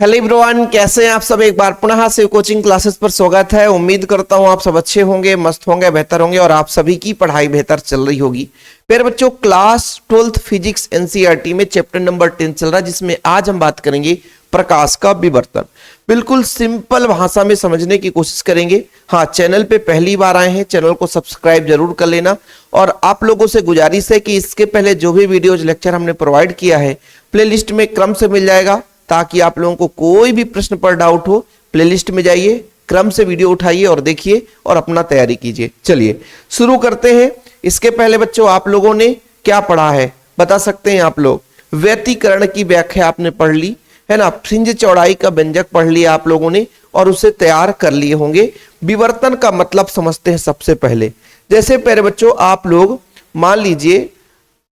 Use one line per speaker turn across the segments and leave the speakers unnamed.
Hello everyone, कैसे हैं आप सब। एक बार पुनः शिव कोचिंग क्लासेस पर स्वागत है। उम्मीद करता हूं आप सब अच्छे होंगे, मस्त होंगे, बेहतर होंगे और आप सभी की पढ़ाई बेहतर चल रही होगी। प्यारे बच्चों, क्लास 12th फिजिक्स एनसीईआरटी में चैप्टर नंबर 10 चल रहा है, जिसमें आज हम बात करेंगे प्रकाश का विवर्तन। बिल्कुल सिंपल भाषा में समझने की कोशिश करेंगे। हाँ, चैनल पे पहली बार आए हैं, चैनल को सब्सक्राइब जरूर कर लेना। और आप लोगों से गुजारिश है कि इसके पहले जो भी वीडियोज लेक्चर हमने प्रोवाइड किया है प्लेलिस्ट में क्रम से मिल जाएगा, ताकि आप लोगों को कोई भी प्रश्न पर डाउट हो प्लेलिस्ट में जाइए, क्रम से वीडियो उठाइए और देखिए और अपना तैयारी कीजिए। चलिए शुरू करते हैं। इसके पहले बच्चों आप लोगों ने क्या पढ़ा है बता सकते हैं आप लोग। व्यतिकरण की व्याख्या आपने पढ़ ली है ना, फ्रिंज चौड़ाई का व्यंजक पढ़ लिया आप लोगों ने और उसे तैयार कर लिए होंगे। विवर्तन का मतलब समझते हैं सबसे पहले। जैसे प्यारे बच्चों, आप लोग मान लीजिए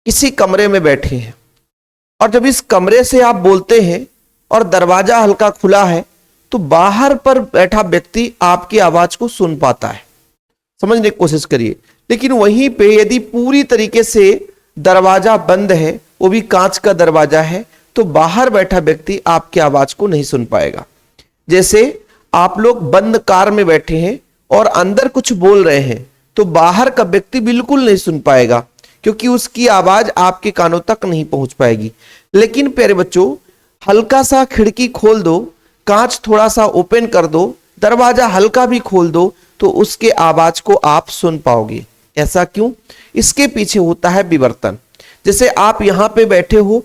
किसी कमरे में बैठे हैं और जब इस कमरे से आप बोलते हैं और दरवाजा हल्का खुला है तो बाहर पर बैठा व्यक्ति आपकी आवाज को सुन पाता है। समझने की कोशिश करिए। लेकिन वहीं पे यदि पूरी तरीके से दरवाजा बंद है, वो भी कांच का दरवाजा है, तो बाहर बैठा व्यक्ति आपकी आवाज को नहीं सुन पाएगा। जैसे आप लोग बंद कार में बैठे हैं और अंदर कुछ बोल रहे हैं तो बाहर का व्यक्ति बिल्कुल नहीं सुन पाएगा, क्योंकि उसकी आवाज आपके कानों तक नहीं पहुंच पाएगी। लेकिन प्यारे बच्चों, हल्का सा खिड़की खोल दो, कांच थोड़ा सा ओपन कर दो, दरवाजा हल्का भी खोल दो, तो उसके आवाज को आप सुन पाओगे। ऐसा क्यों? इसके पीछे होता है विवर्तन। जैसे आप यहां पे बैठे हो,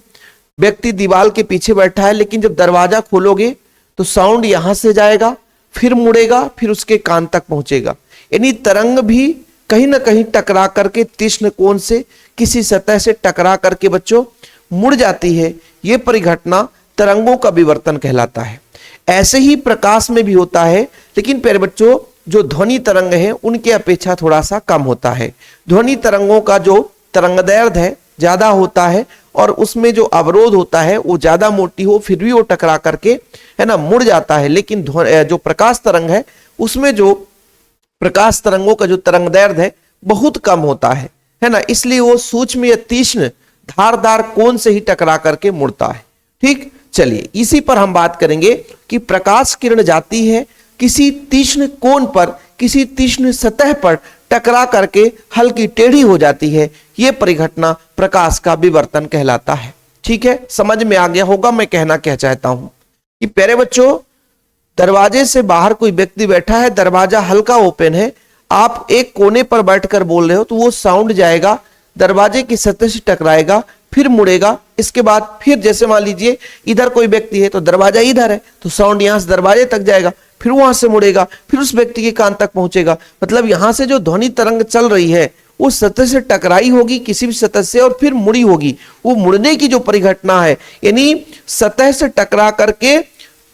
व्यक्ति दीवार के पीछे बैठा है, लेकिन जब दरवाजा खोलोगे तो साउंड यहां से जाएगा, फिर मुड़ेगा, फिर उसके कान तक पहुंचेगा। यानी तरंग भी कहीं ना कहीं टकरा करके तीक्ष्ण कोण से किसी सतह से टकरा करके बच्चों मुड़ जाती है। यह परिघटना तरंगों का विवर्तन कहलाता है। ऐसे ही प्रकाश में भी होता है, लेकिन प्यारे बच्चों जो ध्वनि तरंग है उनके अपेक्षा थोड़ा सा कम होता है। ध्वनि तरंगों का जो तरंगदैर्घ्य है ज्यादा होता है और उसमें जो अवरोध होता है वो ज्यादा मोटी हो, फिर भी वो टकरा करके है ना मुड़ जाता है। लेकिन जो प्रकाश तरंग है उसमें जो प्रकाश तरंगों का जो तरंगदैर्घ्य है बहुत कम होता है ना, इसलिए वो सूक्ष्म या तीक्ष्ण धारदार कोण से ही टकरा करके मुड़ता है। ठीक, चलिए इसी पर हम बात करेंगे कि प्रकाश किरण जाती है किसी तीक्ष्ण कोण पर, किसी तीक्ष्ण सतह पर टकरा करके हल्की टेढ़ी हो जाती है। यह परिघटना प्रकाश का विवर्तन कहलाता है। ठीक है, समझ में आ गया होगा मैं कहना क्या चाहता हूं कि प्यारे बच्चों, दरवाजे से बाहर कोई व्यक्ति बैठा है, दरवाजा हल्का ओपन है, आप एक कोने पर बैठकर बोल रहे हो तो वो साउंड जाएगा, दरवाजे की सतह से टकराएगा, फिर मुड़ेगा। इसके बाद फिर जैसे मान लीजिए इधर कोई व्यक्ति है तो दरवाजा इधर है तो साउंड यहां से दरवाजे तक जाएगा, फिर वहां से मुड़ेगा, फिर उस व्यक्ति के कान तक पहुंचेगा। मतलब यहां से जो ध्वनि तरंग चल रही है वो सतह से टकराई होगी किसी भी सतह से और फिर मुड़ी होगी। वो मुड़ने की जो परिघटना है, यानी सतह से टकरा करके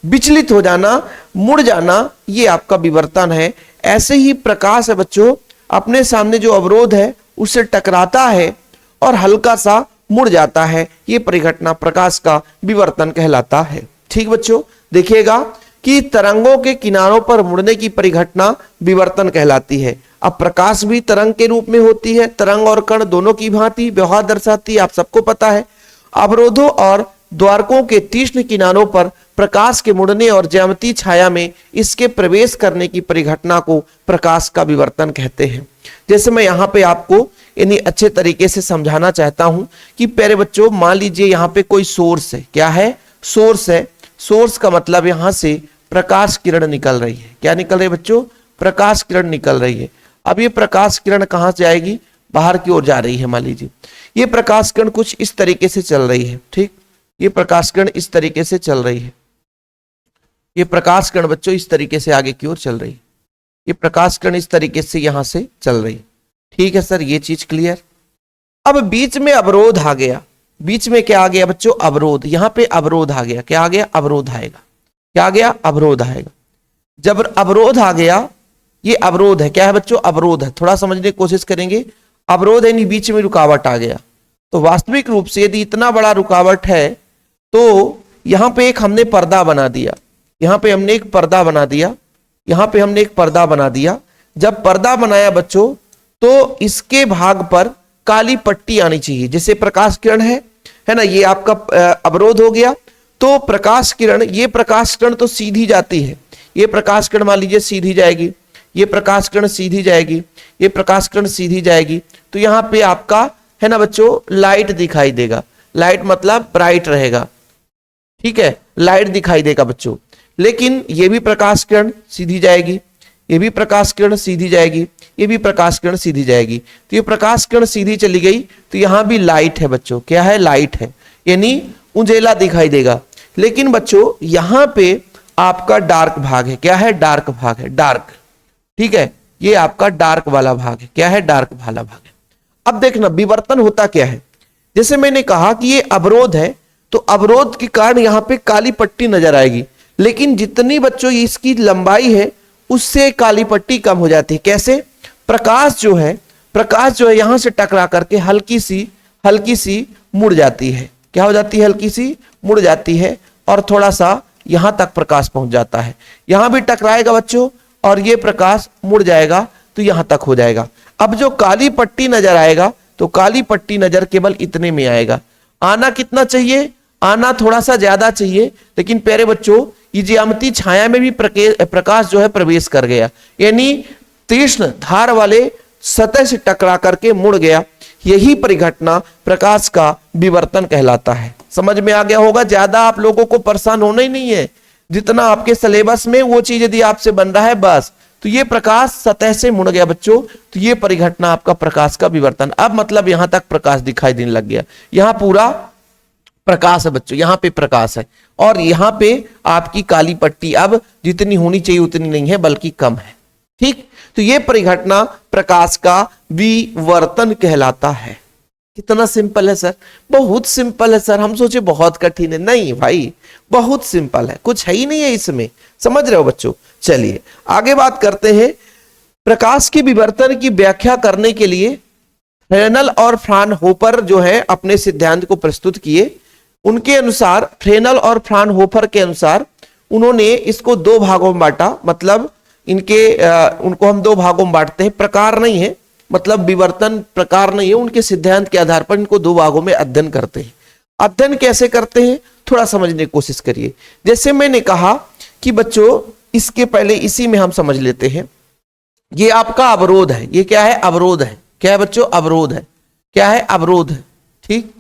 विचलित हो जाना, मुड़ जाना, ये आपका विवर्तन है। ऐसे ही प्रकाश है बच्चों, अपने सामने जो अवरोध है उससे टकराता है और हल्का सा मुड़ जाता है। यह परिघटना प्रकाश का विवर्तन कहलाता है। ठीक बच्चों, देखिएगा कि तरंगों के किनारों पर मुड़ने की परिघटना विवर्तन कहलाती है। अब प्रकाश भी तरंग के रूप में होती है, तरंग और कण दोनों की भांति व्यवहार दर्शाती है, आप सबको पता है। अवरोधों और द्वारकों के तीक्ष्ण किनारों पर प्रकाश के मुड़ने और ज्यामितीय छाया में इसके प्रवेश करने की परिघटना को प्रकाश का विवर्तन कहते हैं। जैसे मैं यहाँ पे आपको इन्हीं अच्छे तरीके से समझाना चाहता हूं कि प्यारे बच्चों, मान लीजिए यहाँ पे कोई सोर्स है। क्या है? सोर्स है। सोर्स का मतलब यहां से प्रकाश किरण निकल रही है। क्या निकल रही है बच्चों? प्रकाश किरण निकल रही है। अब ये प्रकाश किरण कहां से आएगी? बाहर की ओर जा रही है। मान लीजिए ये प्रकाश किरण कुछ इस तरीके से चल रही है। ठीक, ये प्रकाश किरण इस तरीके से चल रही है। ये प्रकाश किरण बच्चों इस तरीके से आगे की ओर चल रही है। ये प्रकाश किरण इस तरीके से यहां से चल रही है। ठीक है सर, ये चीज क्लियर। अब बीच में अवरोध आ गया। बीच में क्या आ गया बच्चों? अवरोध। यहां पे अवरोध आ गया। क्या आ गया? अवरोध आएगा। क्या आ गया? अवरोध आएगा। जब अवरोध आ गया, ये अवरोध है। क्या है बच्चों? अवरोध है। थोड़ा समझने की कोशिश करेंगे। अवरोध यानी बीच में रुकावट आ गया। तो वास्तविक रूप से यदि इतना बड़ा रुकावट है तो यहां पे एक हमने पर्दा बना दिया। यहां पे हमने एक पर्दा बना दिया। यहां पे हमने एक पर्दा बना दिया। जब पर्दा बनाया बच्चों तो इसके भाग पर काली पट्टी आनी चाहिए। जैसे प्रकाश किरण है ना, ये आपका अवरोध हो गया। तो प्रकाश किरण, ये प्रकाश किरण तो सीधी जाती है, ये प्रकाश किरण मान लीजिए सीधी जाएगी, ये प्रकाश किरण सीधी जाएगी, ये प्रकाश किरण सीधी जाएगी, तो यहाँ पे आपका है ना बच्चों लाइट दिखाई देगा, लाइट मतलब ब्राइट रहेगा, ठीक है, लाइट दिखाई देगा बच्चों। लेकिन ये भी प्रकाश किरण सीधी जाएगी, ये भी प्रकाश किरण सीधी जाएगी, ये भी प्रकाश किरण सीधी जाएगी, तो ये प्रकाश किरण सीधी चली गई तो यहां भी लाइट है बच्चों, क्या है, लाइट है, यानी उजेला दिखाई देगा। लेकिन बच्चों यहां पे आपका डार्क भाग है, क्या है, डार्क भाग है, डार्क, ठीक है, ये आपका डार्क वाला भाग है, क्या है, डार्क वाला भाग है। अब देखना विवर्तन होता क्या है, जैसे मैंने कहा कि ये अवरोध है, तो अवरोध के कारण यहां पे काली पट्टी नजर आएगी, लेकिन जितनी बच्चों इसकी लंबाई है उससे काली पट्टी कम हो जाती है। कैसे, प्रकाश जो है यहां से टकरा करके हल्की सी मुड़ जाती है, क्या हो जाती है, हल्की सी मुड़ जाती है, और थोड़ा सा यहां तक प्रकाश पहुंच जाता है, यहां भी टकराएगा बच्चों और ये प्रकाश मुड़ जाएगा तो यहां तक हो जाएगा। अब जो काली पट्टी नजर आएगा तो काली पट्टी नजर केवल इतने में आएगा। आना कितना चाहिए, आना थोड़ा सा ज्यादा चाहिए, लेकिन प्यारे बच्चों ये ज्यामिति छाया में भी प्रकाश जो है प्रवेश कर गया, यानी तीक्ष्ण धार वाले सतह से टकरा करके मुड़ गया। यही परिघटना प्रकाश का विवर्तन कहलाता है। समझ में आ गया होगा, ज्यादा आप लोगों को परेशान होना ही नहीं है, जितना आपके सिलेबस में वो चीज यदि आपसे बन रहा है बस, तो ये प्रकाश सतह से मुड़ गया बच्चों, तो ये परिघटना आपका प्रकाश का विवर्तन। अब मतलब यहां तक प्रकाश दिखाई देने लग गया, यहां पूरा प्रकाश है बच्चों, यहां पे प्रकाश है, और यहां पे आपकी काली पट्टी अब जितनी होनी चाहिए उतनी नहीं है बल्कि कम है, ठीक। तो ये परिघटना प्रकाश का विवर्तन कहलाता है। कितना सिंपल है सर, बहुत सिंपल है सर, हम सोचे बहुत कठिन है, नहीं भाई बहुत सिंपल है, कुछ है ही नहीं है इसमें, समझ रहे हो बच्चों। चलिए आगे बात करते हैं। प्रकाश के विवर्तन की व्याख्या करने के लिए फ्रेनल और फ्राउनहोफर जो है अपने सिद्धांत को प्रस्तुत किए। उनके अनुसार, फ्रेनल और फ्राउनहोफर के अनुसार, उन्होंने इसको दो भागों में बांटा, मतलब उनको हम दो भागों में बांटते हैं, प्रकार नहीं है, मतलब विवर्तन प्रकार नहीं है, उनके सिद्धांत के आधार पर इनको दो भागों में अध्ययन करते हैं। अध्ययन कैसे करते हैं थोड़ा समझने की कोशिश करिए। जैसे मैंने कहा कि बच्चों इसके पहले इसी में हम समझ लेते हैं, ये आपका अवरोध है, ये क्या है, अवरोध है, क्या है बच्चों, अवरोध है, क्या है, अवरोध है, ठीक।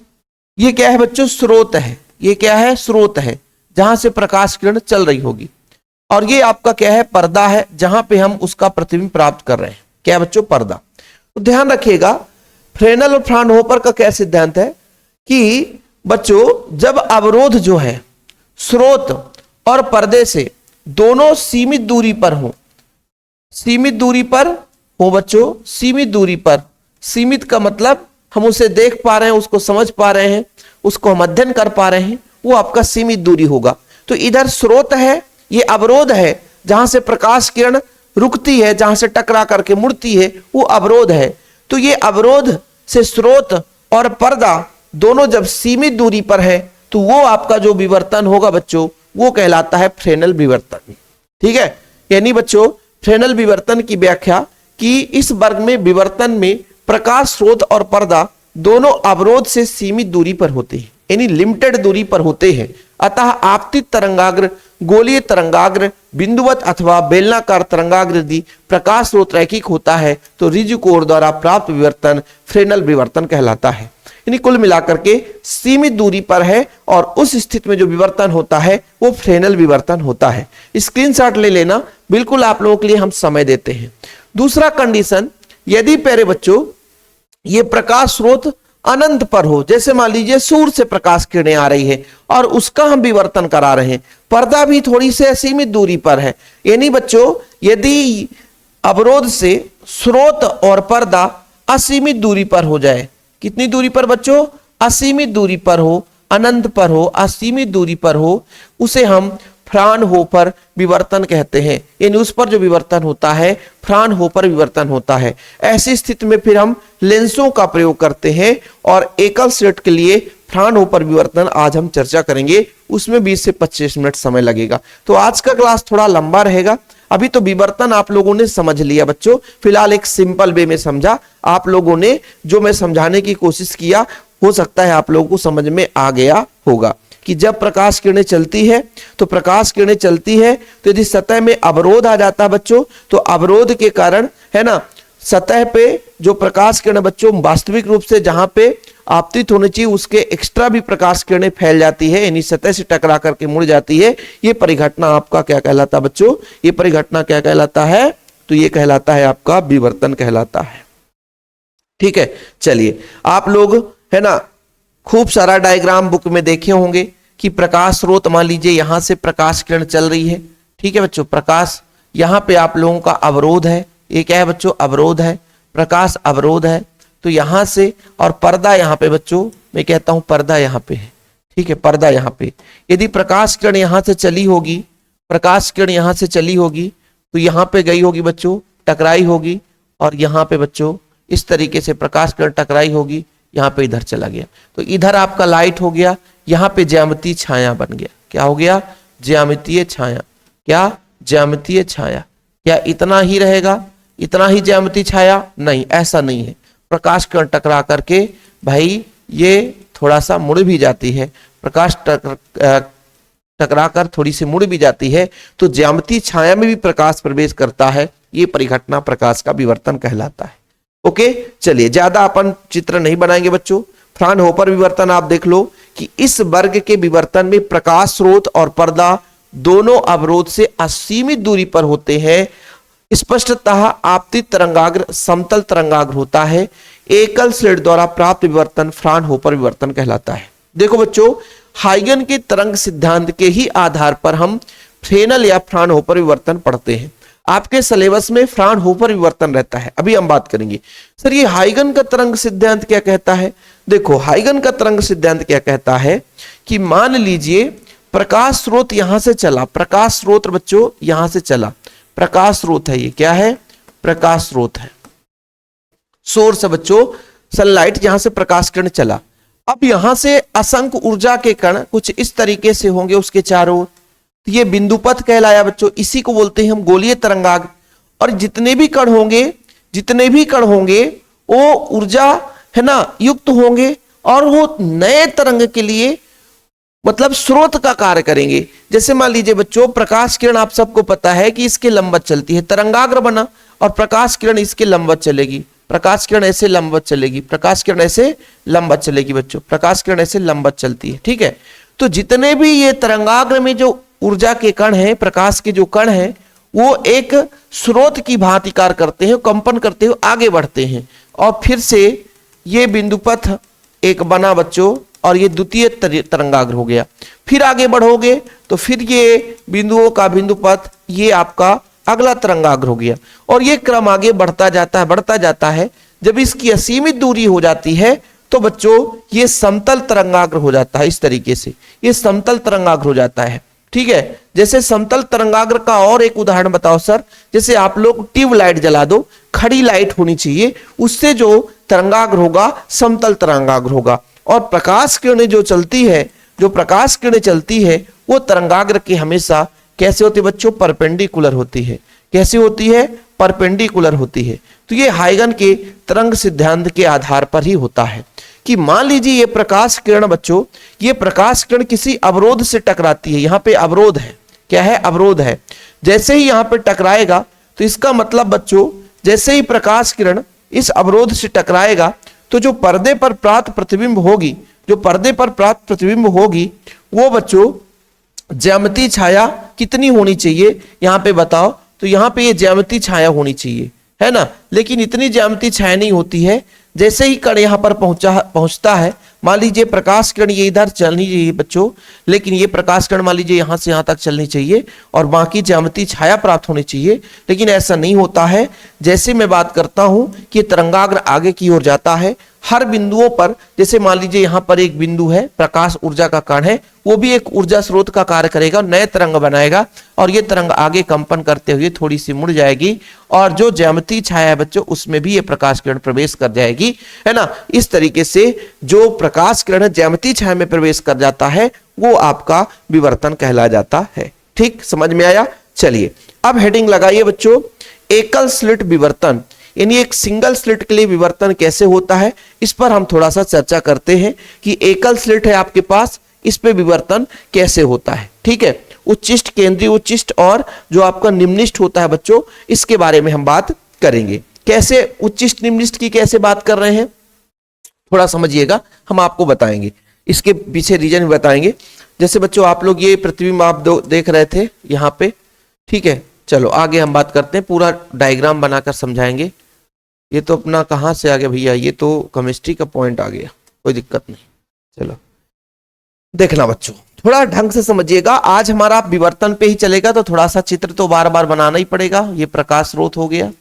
ये क्या है बच्चों, स्रोत है, ये क्या है, स्रोत है जहां से प्रकाश किरण चल रही होगी, और ये आपका क्या है, पर्दा है, जहां पे हम उसका प्रतिबिंब प्राप्त कर रहे हैं, क्या है बच्चों, पर्दा। तो ध्यान रखिएगा, फ्रेनल और फ्राउनहोफर का क्या सिद्धांत है कि बच्चों जब अवरोध जो है स्रोत और पर्दे से दोनों सीमित दूरी पर हो, सीमित दूरी पर हो बच्चों, सीमित दूरी पर, सीमित का मतलब हम उसे देख पा रहे हैं, उसको समझ पा रहे हैं, उसको हम अध्ययन कर पा रहे हैं, वो आपका सीमित दूरी होगा। तो इधर स्रोत है, ये अवरोध है जहां से प्रकाश किरण रुकती है, जहां से टकरा करके मुड़ती है, वो अवरोध है। तो ये अवरोध से स्रोत और पर्दा दोनों जब सीमित दूरी पर है तो वो आपका जो विवर्तन होगा बच्चों वो कहलाता है फ्रेनल विवर्तन, ठीक है। यानी बच्चों फ्रेनल विवर्तन की व्याख्या कि इस वर्ग में विवर्तन में प्रकाश स्रोत और पर्दा दोनों अवरोध से सीमित दूरी पर होते हैं, यानी लिमिटेड दूरी पर होते हैं। अतः आपतित तरंगाग्र, गोलीय तरंगाग्र, बिंदुवत अथवा बेलनाकार तरंगाग्र यदि प्रकाश स्रोत रैखिक होता है तो रिज कोण द्वारा प्राप्त विवर्तन फ्रेनल विवर्तन कहलाता है। यानी कुल मिलाकर के सीमित दूरी पर है और उस स्थिति में जो विवर्तन होता है वो फ्रेनल विवर्तन होता है। स्क्रीनशॉट ले लेना, बिल्कुल आप लोगों के लिए हम समय देते हैं। दूसरा कंडीशन, यदि प्यारे बच्चों ये प्रकाश स्रोत अनंत पर हो, जैसे मान लीजिए सूर्य से प्रकाश किरणें आ रही है और उसका हम विवर्तन करा रहे हैं, पर्दा भी थोड़ी से असीमित दूरी पर है, यानी बच्चों यदि अवरोध से स्रोत और पर्दा असीमित दूरी पर हो जाए, कितनी दूरी पर बच्चों, असीमित दूरी पर हो, अनंत पर हो, असीमित दूरी पर हो, उसे हम फ्राउनहोफर विवर्तन कहते हैं। यानी उस पर जो विवर्तन होता है फ्राउनहोफर विवर्तन होता है। ऐसी स्थिति में फिर हम लेंसों का प्रयोग करते हैं और एकल स्लिट के लिए फ्राउनहोफर विवर्तन आज हम चर्चा करेंगे, उसमें 20 से 25 मिनट समय लगेगा। तो आज का क्लास थोड़ा लंबा रहेगा। अभी तो विवर्तन आप लोगों ने समझ लिया बच्चों, फिलहाल एक सिंपल वे में समझा आप लोगों ने, जो मैं समझाने की कोशिश किया हो सकता है आप लोगों को समझ में आ गया होगा। कि जब प्रकाश किरणें चलती है तो प्रकाश किरणें चलती है तो यदि सतह में अवरोध आ जाता है बच्चों, तो अवरोध के कारण है ना सतह पे जो प्रकाश किरण बच्चों वास्तविक रूप से जहां पे आपतित होनी चाहिए उसके एक्स्ट्रा भी प्रकाश किरणें फैल जाती है, यानी सतह से टकरा करके मुड़ जाती है। ये परिघटना आपका क्या कहलाता है बच्चों? ये परिघटना क्या कहलाता है? तो ये कहलाता है आपका विवर्तन कहलाता है। ठीक है, चलिए आप लोग है ना खूब सारा डायग्राम बुक में देखे होंगे कि प्रकाश स्रोत मान लीजिए यहां से प्रकाश किरण चल रही है। ठीक है बच्चों, प्रकाश यहां पे आप लोगों का अवरोध है, ये क्या है बच्चों? अवरोध है, प्रकाश अवरोध है। तो यहां से और पर्दा यहां पे बच्चों, मैं कहता हूं पर्दा यहां पे है। ठीक है, पर्दा यहां पे। यदि प्रकाश किरण यहां से चली होगी, प्रकाश किरण यहां से चली होगी तो यहां पे गई होगी बच्चों, टकराई होगी, और यहां पे बच्चों इस तरीके से प्रकाश किरण टकराई होगी, यहां पे इधर चला गया तो इधर आपका लाइट हो गया, यहां पे ज्यामितीय छाया बन गया। क्या हो गया? ज्यामितीय छाया। क्या? ज्यामितीय छाया। क्या इतना ही रहेगा? इतना ही ज्यामितीय छाया? नहीं, ऐसा नहीं है। प्रकाश किरण टकरा करके भाई ये थोड़ा सा मुड़ भी जाती है, प्रकाश टकरा कर थोड़ी सी मुड़ भी जाती है, तो ज्यामितीय छाया में भी प्रकाश प्रवेश करता है। ये परिघटना प्रकाश का विवर्तन कहलाता है। ओके, चलिए ज्यादा अपन चित्र नहीं बनाएंगे बच्चों। फ्राउनहोफर विवर्तन आप देख लो कि इस वर्ग के विवर्तन में प्रकाश स्रोत और पर्दा दोनों अवरोध से असीमित दूरी पर होते हैं। स्पष्टतः आपतित तरंगाग्र समतल तरंगाग्र होता है। एकल स्लिट द्वारा प्राप्त विवर्तन फ्राउनहोफर विवर्तन कहलाता है। देखो बच्चों, हाइगन के तरंग सिद्धांत के ही आधार पर हम फ्रेनेल या फ्राउनहोफर विवर्तन पढ़ते हैं। आपके सिलेबस में फ्राउनहोफर विवर्तन रहता है, अभी हम बात करेंगे। सर ये हाइगन का तरंग सिद्धांत क्या कहता है? देखो हाइगन का तरंग सिद्धांत क्या कहता है कि मान लीजिए प्रकाश स्रोत यहां से चला, प्रकाश स्रोत बच्चों यहां से चला, प्रकाश स्रोत है, ये क्या है? प्रकाश स्रोत है, सोर्स है बच्चों, सनलाइट यहां से प्रकाश किरण चला। अब यहां से असंख्य ऊर्जा के कण कुछ इस तरीके से होंगे उसके चारों ओर, तो ये बिंदुपथ कहलाया बच्चों। इसी को बोलते हैं हम गोलीय तरंगाग्र। और जितने भी कण होंगे वो ऊर्जा है ना युक्त होंगे और वो नए तरंग के लिए मतलब स्रोत का कार्य करेंगे। जैसे मान लीजिए बच्चों प्रकाश किरण आप सबको पता है कि इसके लंबवत चलती है, तरंगाग्र बना और प्रकाश किरण इसके लंबवत चलेगी, प्रकाश किरण ऐसे लंबवत चलेगी, प्रकाश किरण ऐसे लंबवत चलेगी बच्चों, प्रकाश किरण ऐसे लंबवत चलती है। ठीक है, तो जितने भी ये तरंगाग्र में जो ऊर्जा के कण हैं, प्रकाश के जो कण हैं, वो एक स्रोत की भांति कार्य करते हैं, कंपन करते हुए आगे बढ़ते हैं। और फिर से ये बिंदुपथ एक बना बच्चों और ये द्वितीय तरंगाग्र हो गया। फिर आगे बढ़ोगे तो फिर ये बिंदुओं का बिंदुपथ ये आपका अगला तरंगाग्र हो गया और ये क्रम आगे बढ़ता जाता है। जब इसकी असीमित दूरी हो जाती है तो बच्चों ये समतल तरंगाग्र हो जाता है। इस तरीके से ये समतल तरंगाग्र हो जाता है। ठीक है, जैसे समतल तरंगाग्र का और एक उदाहरण बताओ सर। जैसे आप लोग ट्यूब लाइट जला दो, खड़ी लाइट होनी चाहिए, उससे जो तरंगाग्र होगा समतल तरंगाग्र होगा। और प्रकाश किरणें जो चलती है, जो प्रकाश किरणें चलती है वो तरंगाग्र की हमेशा कैसे होती है बच्चों? परपेंडिकुलर होती है। कैसे होती है? परपेंडिकुलर होती है। तो ये हाइगन के तरंग सिद्धांत के आधार पर ही होता है कि मान लीजिए ये प्रकाश किरण बच्चों, ये प्रकाश किरण किसी अवरोध से टकराती है। यहाँ पे अवरोध है, क्या है? अवरोध है। जैसे ही यहाँ पे टकराएगा तो इसका मतलब बच्चों जैसे ही प्रकाश किरण इस अवरोध से टकराएगा तो जो पर्दे पर प्राप्त प्रतिबिंब होगी, जो पर्दे पर प्राप्त प्रतिबिंब होगी वो बच्चों ज्यामितीय छाया कितनी होनी चाहिए यहाँ पे बताओ? तो यहाँ पे ये ज्यामितीय छाया होनी चाहिए, है ना। लेकिन इतनी ज्यामितीय छाया नहीं होती है। जैसे ही कण यहाँ पर पहुंचता है, मान लीजिए प्रकाश किरण ये इधर चलनी चाहिए बच्चों, लेकिन ये प्रकाश किरण मान लीजिए यहाँ से यहाँ तक चलनी चाहिए और बाकी ज्यामितीय छाया प्राप्त होनी चाहिए, लेकिन ऐसा नहीं होता है। जैसे मैं बात करता हूं कि तरंगाग्र आगे की ओर जाता है, हर बिंदुओं पर, जैसे मान लीजिए यहाँ पर एक बिंदु है, प्रकाश ऊर्जा का कण है, वो भी एक ऊर्जा स्रोत का कार्य करेगा, नए तरंग बनाएगा और ये तरंग आगे कंपन करते हुए थोड़ी सी मुड़ जाएगी और जो ज्यामितीय छाया है बच्चों उसमें भी ये प्रकाश किरण प्रवेश कर जाएगी, है ना। इस तरीके से जो प्रकाश किरण ज्यामितीय छाया में प्रवेश कर जाता है वो आपका विवर्तन कहला जाता है। ठीक, समझ में आया? चलिए अब हेडिंग लगाइए बच्चों, एकल स्लिट विवर्तन, यानी एक सिंगल स्लिट के लिए विवर्तन कैसे होता है, इस पर हम थोड़ा सा चर्चा करते हैं कि एकल स्लिट है आपके पास, इस पे विवर्तन कैसे होता है। ठीक है, उच्चिष्ट, केंद्रीय उच्चिष्ट और जो आपका निम्निष्ठ होता है बच्चों, इसके बारे में हम बात करेंगे। कैसे उच्चिष्ट निम्निष्ठ की कैसे बात कर रहे हैं थोड़ा समझिएगा, हम आपको बताएंगे, इसके पीछे रीजन भी बताएंगे। जैसे बच्चों आप लोग ये प्रतिबिंब आप देख रहे थे यहाँ पे, ठीक है। चलो आगे हम बात करते हैं, पूरा डायग्राम बनाकर समझाएंगे। ये तो अपना कहाँ से आ गया भैया, ये तो केमिस्ट्री का पॉइंट आ गया, कोई दिक्कत नहीं। चलो देखना बच्चों, थोड़ा ढंग से समझिएगा। आज हमारा विवर्तन पे ही चलेगा, तो थोड़ा सा चित्र तो बार बार बनाना ही पड़ेगा। ये प्रकाश स्रोत हो गया।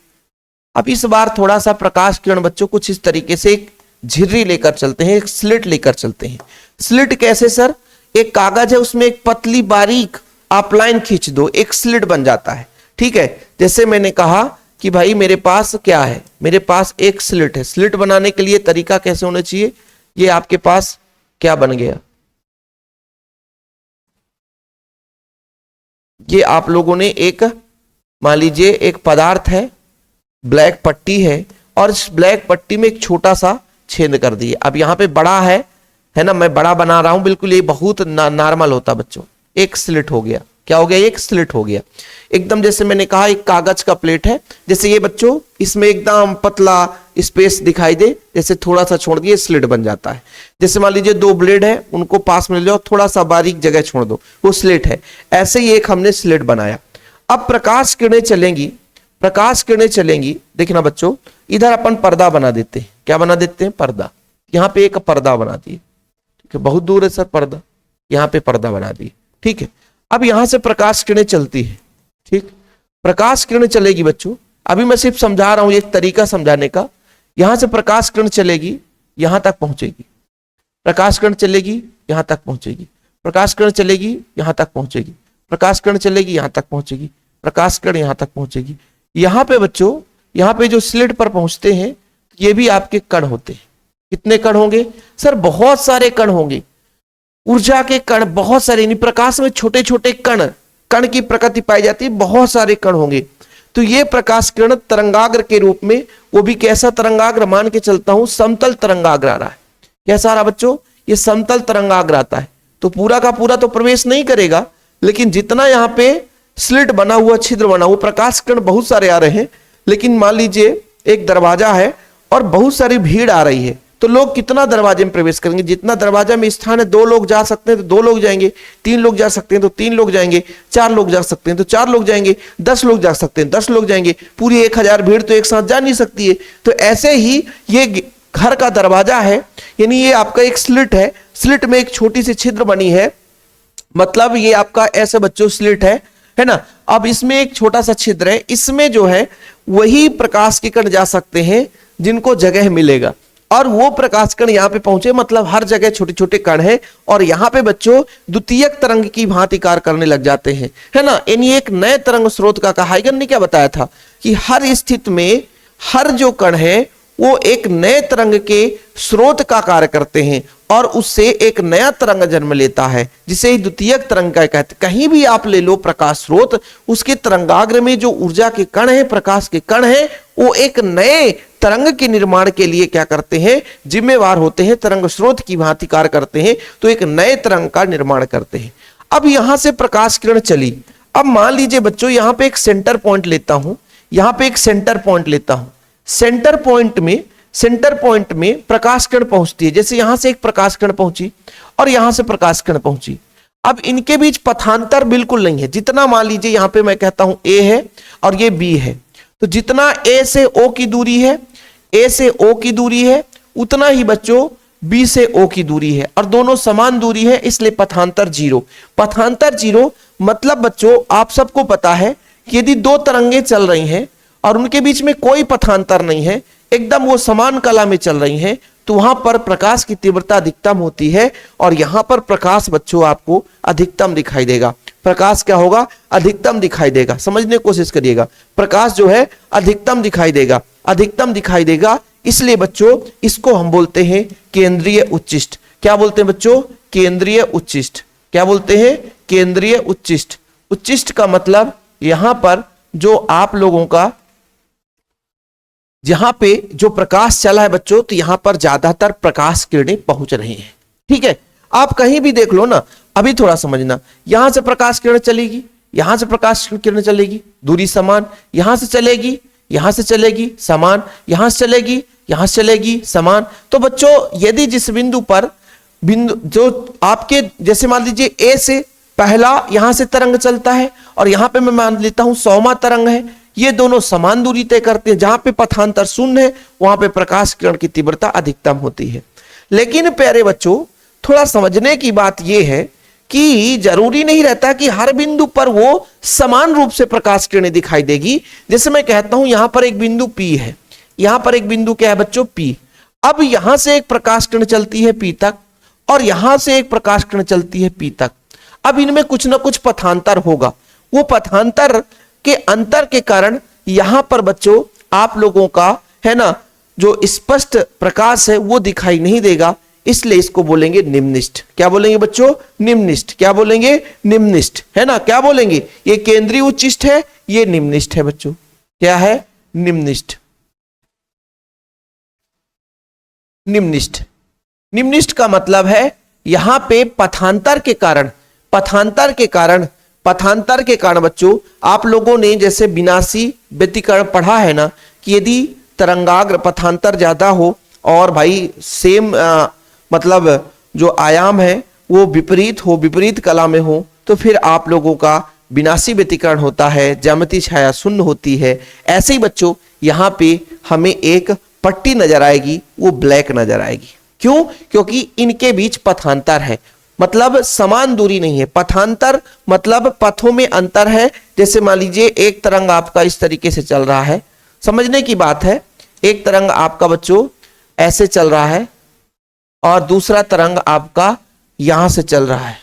अब इस बार थोड़ा सा प्रकाश किरण बच्चों कुछ इस तरीके से एक झिर्री लेकर चलते हैं, एक स्लिट लेकर चलते हैं। स्लिट कैसे सर? एक कागज है, उसमें एक पतली बारीक आप लाइन खींच दो, एक स्लिट बन जाता है। ठीक है, जैसे मैंने कहा कि भाई मेरे पास क्या है, मेरे पास एक स्लिट है। स्लिट बनाने के लिए तरीका कैसे होना चाहिए, ये आपके पास क्या बन गया, ये आप लोगों ने एक, मान लीजिए एक पदार्थ है, ब्लैक पट्टी है, और इस ब्लैक पट्टी में एक छोटा सा छेद कर दिए। अब यहाँ पे बड़ा है ना, मैं बड़ा बना रहा हूं बिल्कुल, ये बहुत नॉर्मल होता बच्चों। एक स्लिट हो गया, क्या हो गया, एक स्लिट हो गया एकदम। जैसे मैंने कहा एक कागज का प्लेट है, जैसे ये बच्चों इसमें एकदम पतला स्पेस दिखाई दे, जैसे थोड़ा सा छोड़ दिए स्लिट बन जाता है। जैसे मान लीजिए दो ब्लेड है, उनको पास में ले जाओ, थोड़ा सा बारीक जगह छोड़ दो, वो स्लिट है। ऐसे ही एक हमने स्लिट बनाया। अब प्रकाश किरणें चलेंगी, प्रकाश किरणें चलेंगी, देखना बच्चों, इधर अपन पर्दा बना देते हैं। क्या बना देते हैं? पर्दा। यहाँ पे एक पर्दा बना दिए, ठीक है, बहुत दूर है सर पर्दा, यहाँ पे पर्दा बना दिए। ठीक है, अब यहां से प्रकाश किरणें चलती है। ठीक, प्रकाश किरणें चलेगी बच्चों, अभी मैं सिर्फ समझा रहा हूं एक तरीका समझाने का। यहां से प्रकाश किरण चलेगी, यहां तक पहुंचेगी, प्रकाश किरण चलेगी, यहां तक पहुंचेगी, प्रकाश किरण चलेगी, यहां तक पहुंचेगी, प्रकाश किरण चलेगी, यहां तक पहुंचेगी, प्रकाश किरण यहां तक पहुंचेगी। यहां पे बच्चों, यहां पे जो स्लिट पर पहुंचते हैं, ये भी आपके कण होते हैं। कितने कण होंगे सर? बहुत सारे कण होंगे, ऊर्जा के कण बहुत सारे, यानी प्रकाश में छोटे छोटे कण, कण की प्रकृति पाई जाती है, बहुत सारे कण होंगे। तो ये प्रकाश किरण तरंगाग्र के रूप में, वो भी कैसा तरंगाग्र, मान के चलता हूं समतल तरंगाग्र आ रहा है। कैसा आ रहा बच्चों? ये समतल तरंगाग्र आता है। तो पूरा का पूरा तो प्रवेश नहीं करेगा, लेकिन जितना यहाँ पे स्लिट बना हुआ, छिद्र बना हुआ, प्रकाश किरण बहुत सारे आ रहे हैं। लेकिन मान लीजिए एक दरवाजा है और बहुत सारी भीड़ आ रही है, तो लोग कितना दरवाजे में प्रवेश करेंगे? जितना दरवाजा में स्थान है, 2 लोग जा सकते हैं तो 2 लोग जाएंगे, 3 लोग जा सकते हैं तो 3 लोग जाएंगे, 4 लोग जा सकते हैं तो 4 लोग जाएंगे, 10 लोग जा सकते हैं 10 लोग जाएंगे। पूरी 1000 भीड़ तो एक साथ जा नहीं सकती है। तो ऐसे ही ये घर का दरवाजा है, यानी ये आपका एक स्लिट है, स्लिट में एक छोटी सी छिद्र बनी है, मतलब ये आपका ऐसे बच्चों स्लिट है ना। अब इसमें एक छोटा सा छिद्र है, इसमें जो है वही प्रकाश के कण जा सकते हैं जिनको जगह मिलेगा, और वो प्रकाश कण यहाँ पे पहुंचे, मतलब हर जगह छोटे छोटे कण हैं, और यहाँ पे बच्चों द्वितीयक तरंग की भांति कार्य करने लग जाते हैं, है ना। यानी एक नए तरंग स्रोत का कहा, हाइगन ने क्या बताया था कि हर स्थिति में हर जो कण है वो एक नए तरंग के स्रोत का कार्य करते हैं, और उससे एक नया तरंग जन्म लेता है, जिसे द्वितीयक तरंग का कहते हैं। कहीं भी आप ले लो प्रकाश स्रोत, उसके तरंगाग्र में जो ऊर्जा के कण है, प्रकाश के कण है, वो एक नए तरंग के निर्माण के लिए क्या करते हैं, जिम्मेवार होते हैं, तरंग स्रोत की भांति कार्य करते हैं, तो एक नए तरंग का निर्माण करते हैं। अब यहां से प्रकाश किरण चली। अब मान लीजिए बच्चों यहां पे एक सेंटर पॉइंट लेता हूं, यहां पे एक सेंटर पॉइंट लेता हूं। सेंटर पॉइंट में प्रकाश किरण पहुंचती है, जैसे यहां से एक प्रकाश किरण पहुंची और यहां से प्रकाश किरण पहुंची। अब इनके बीच पथांतर बिल्कुल नहीं है। जितना मान लीजिए यहां पे मैं कहता हूं ए है और ये बी है, तो जितना ए से ओ की दूरी है, ए से ओ की दूरी है, उतना ही बच्चों बी से ओ की दूरी है, और दोनों समान दूरी है, इसलिए पथांतर 0। पथांतर 0 मतलब बच्चों आप सबको पता है कि यदि 2 तरंगे चल रही हैं और उनके बीच में कोई पथांतर नहीं है, एकदम वो समान कला में चल रही हैं, तो वहां पर प्रकाश की तीव्रता अधिकतम होती है, और यहां पर प्रकाश बच्चों आपको अधिकतम दिखाई देगा। प्रकाश क्या होगा? अधिकतम दिखाई देगा। समझने की कोशिश करिएगा, प्रकाश जो है अधिकतम दिखाई देगा, अधिकतम दिखाई देगा। इसलिए बच्चों इसको हम बोलते हैं केंद्रीय उच्चिष्ट। क्या बोलते हैं बच्चों? केंद्रीय उच्चिष्ट। क्या बोलते हैं? केंद्रीय उच्चिष्ट। उच्चिष्ट का मतलब यहां पर जो आप लोगों का, जहां पे जो प्रकाश चला है बच्चों, तो यहां पर ज्यादातर प्रकाश किरणें पहुंच रही हैं। ठीक है, आप कहीं भी देख लो ना, अभी थोड़ा समझना, यहां से प्रकाश किरण चलेगी, यहां से प्रकाश किरण चलेगी, दूरी समान, यहां से चलेगी, यहां से चलेगी समान, यहां से चलेगी, यहां से चलेगी समान। तो बच्चों यदि जिस बिंदु पर बिंदु जो आपके जैसे मान लीजिए ए से पहला यहां से तरंग चलता है और यहां पे मैं मान लेता हूं 100वां तरंग है, ये दोनों समान दूरी तय करते हैं, जहां पे पथांतर शून्य है वहां पे प्रकाश किरण की तीव्रता अधिकतम होती है। लेकिन प्यारे बच्चों थोड़ा समझने की बात यह है कि जरूरी नहीं रहता कि हर बिंदु पर वो समान रूप से प्रकाश किरणें दिखाई देगी। जैसे मैं कहता हूं यहां पर एक बिंदु P है, यहां पर एक बिंदु क्या है बच्चों P, अब यहां से एक प्रकाश किरण चलती है P तक और यहां से एक प्रकाश किरण चलती है P तक। अब इनमें कुछ ना कुछ पथांतर होगा, वो पथांतर के अंतर के कारण यहां पर बच्चों आप लोगों का है ना जो स्पष्ट प्रकाश है वो दिखाई नहीं देगा, इसलिए इसको बोलेंगे निम्निष्ठ। क्या बोलेंगे बच्चों? निम्निष्ठ। क्या बोलेंगे? निम्निष्ठ, है ना। क्या बोलेंगे? ये केंद्रीय उच्चिष्ठ है, ये निम्निष्ठ है बच्चों। क्या है? निम्निष्ठ। निम्निष्ठ, निम्निष्ठ का मतलब है यहां पे पथांतर के कारण, पथांतर के कारण, पथांतर के कारण बच्चों आप लोगों ने जैसे विनाशी व्यतिकरण पढ़ा है ना कि यदि तरंगाग्र पथांतर ज्यादा हो और भाई सेम मतलब जो आयाम है वो विपरीत हो, विपरीत कला में हो, तो फिर आप लोगों का विनाशी व्यतिकरण होता है, ज्यामितीय छाया शून्य होती है। ऐसे ही बच्चों यहां पे हमें एक पट्टी नजर आएगी, वो ब्लैक नजर आएगी। क्यों? क्योंकि इनके बीच पथांतर है, मतलब समान दूरी नहीं है। पथांतर मतलब पथों में अंतर है। जैसे मान लीजिए एक तरंग आपका इस तरीके से चल रहा है, समझने की बात है, एक तरंग आपका बच्चों ऐसे चल रहा है और दूसरा तरंग आपका यहां से चल रहा है,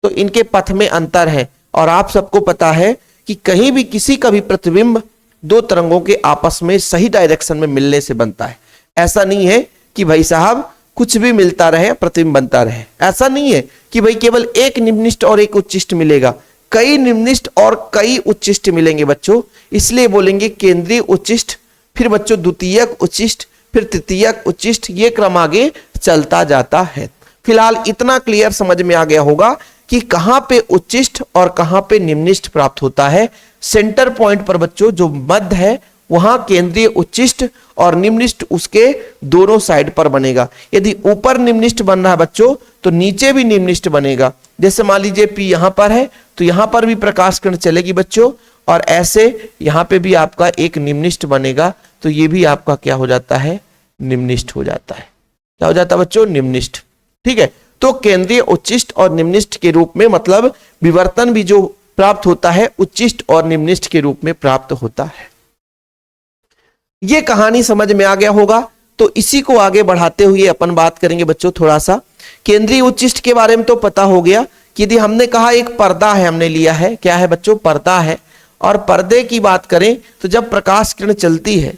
तो इनके पथ में अंतर है। और आप सबको पता है कि कहीं भी किसी का भी प्रतिबिंब दो तरंगों के आपस में सही डायरेक्शन में मिलने से बनता है। ऐसा नहीं है कि भाई साहब कुछ भी मिलता रहे प्रतिबिंब बनता रहे, ऐसा नहीं है कि भाई केवल एक निम्निष्ठ और एक उच्चिष्ठ मिलेगा, कई निम्निष्ठ और कई उच्चिष्ठ मिलेंगे बच्चों। इसलिए बोलेंगे केंद्रीय उच्चिष्ठ, फिर बच्चों द्वितीयक उच्चिष्ठ, फिर तृतीयक उच्चिष्ठ, ये क्रम आगे चलता जाता है। फिलहाल इतना क्लियर समझ में आ गया होगा कि कहां पे उच्चिष्ठ और कहां पे निम्निष्ठ प्राप्त होता है। सेंटर पॉइंट पर बच्चों जो मध्य है वहां केंद्रीय उच्चिष्ठ और निम्निष्ठ उसके दोनों साइड पर बनेगा। यदि ऊपर निम्निष्ठ बन रहा है बच्चों तो नीचे भी निम्निष्ठ बनेगा। जैसे मान लीजिए P यहां पर है तो यहां पर भी प्रकाश किरण चलेगी बच्चों, और ऐसे यहां पे भी आपका एक निम्निष्ठ बनेगा, तो ये भी आपका क्या हो जाता है? निम्निष्ठ हो जाता है। क्या हो जाता है बच्चों? निम्निष्ठ। ठीक है, तो केंद्रीय उच्चिष्ठ और निम्निष्ठ के रूप में मतलब विवर्तन भी जो प्राप्त होता है उच्चिष्ठ और निम्निष्ठ के रूप में प्राप्त होता है। ये कहानी समझ में आ गया होगा। तो इसी को आगे बढ़ाते हुए अपन बात करेंगे बच्चों थोड़ा सा केंद्रीय उच्चिष्ठ के बारे में। तो पता हो गया कि यदि हमने कहा एक पर्दा है, हमने लिया है, क्या है बच्चों? पर्दा है। और पर्दे की बात करें तो जब प्रकाश किरण चलती है,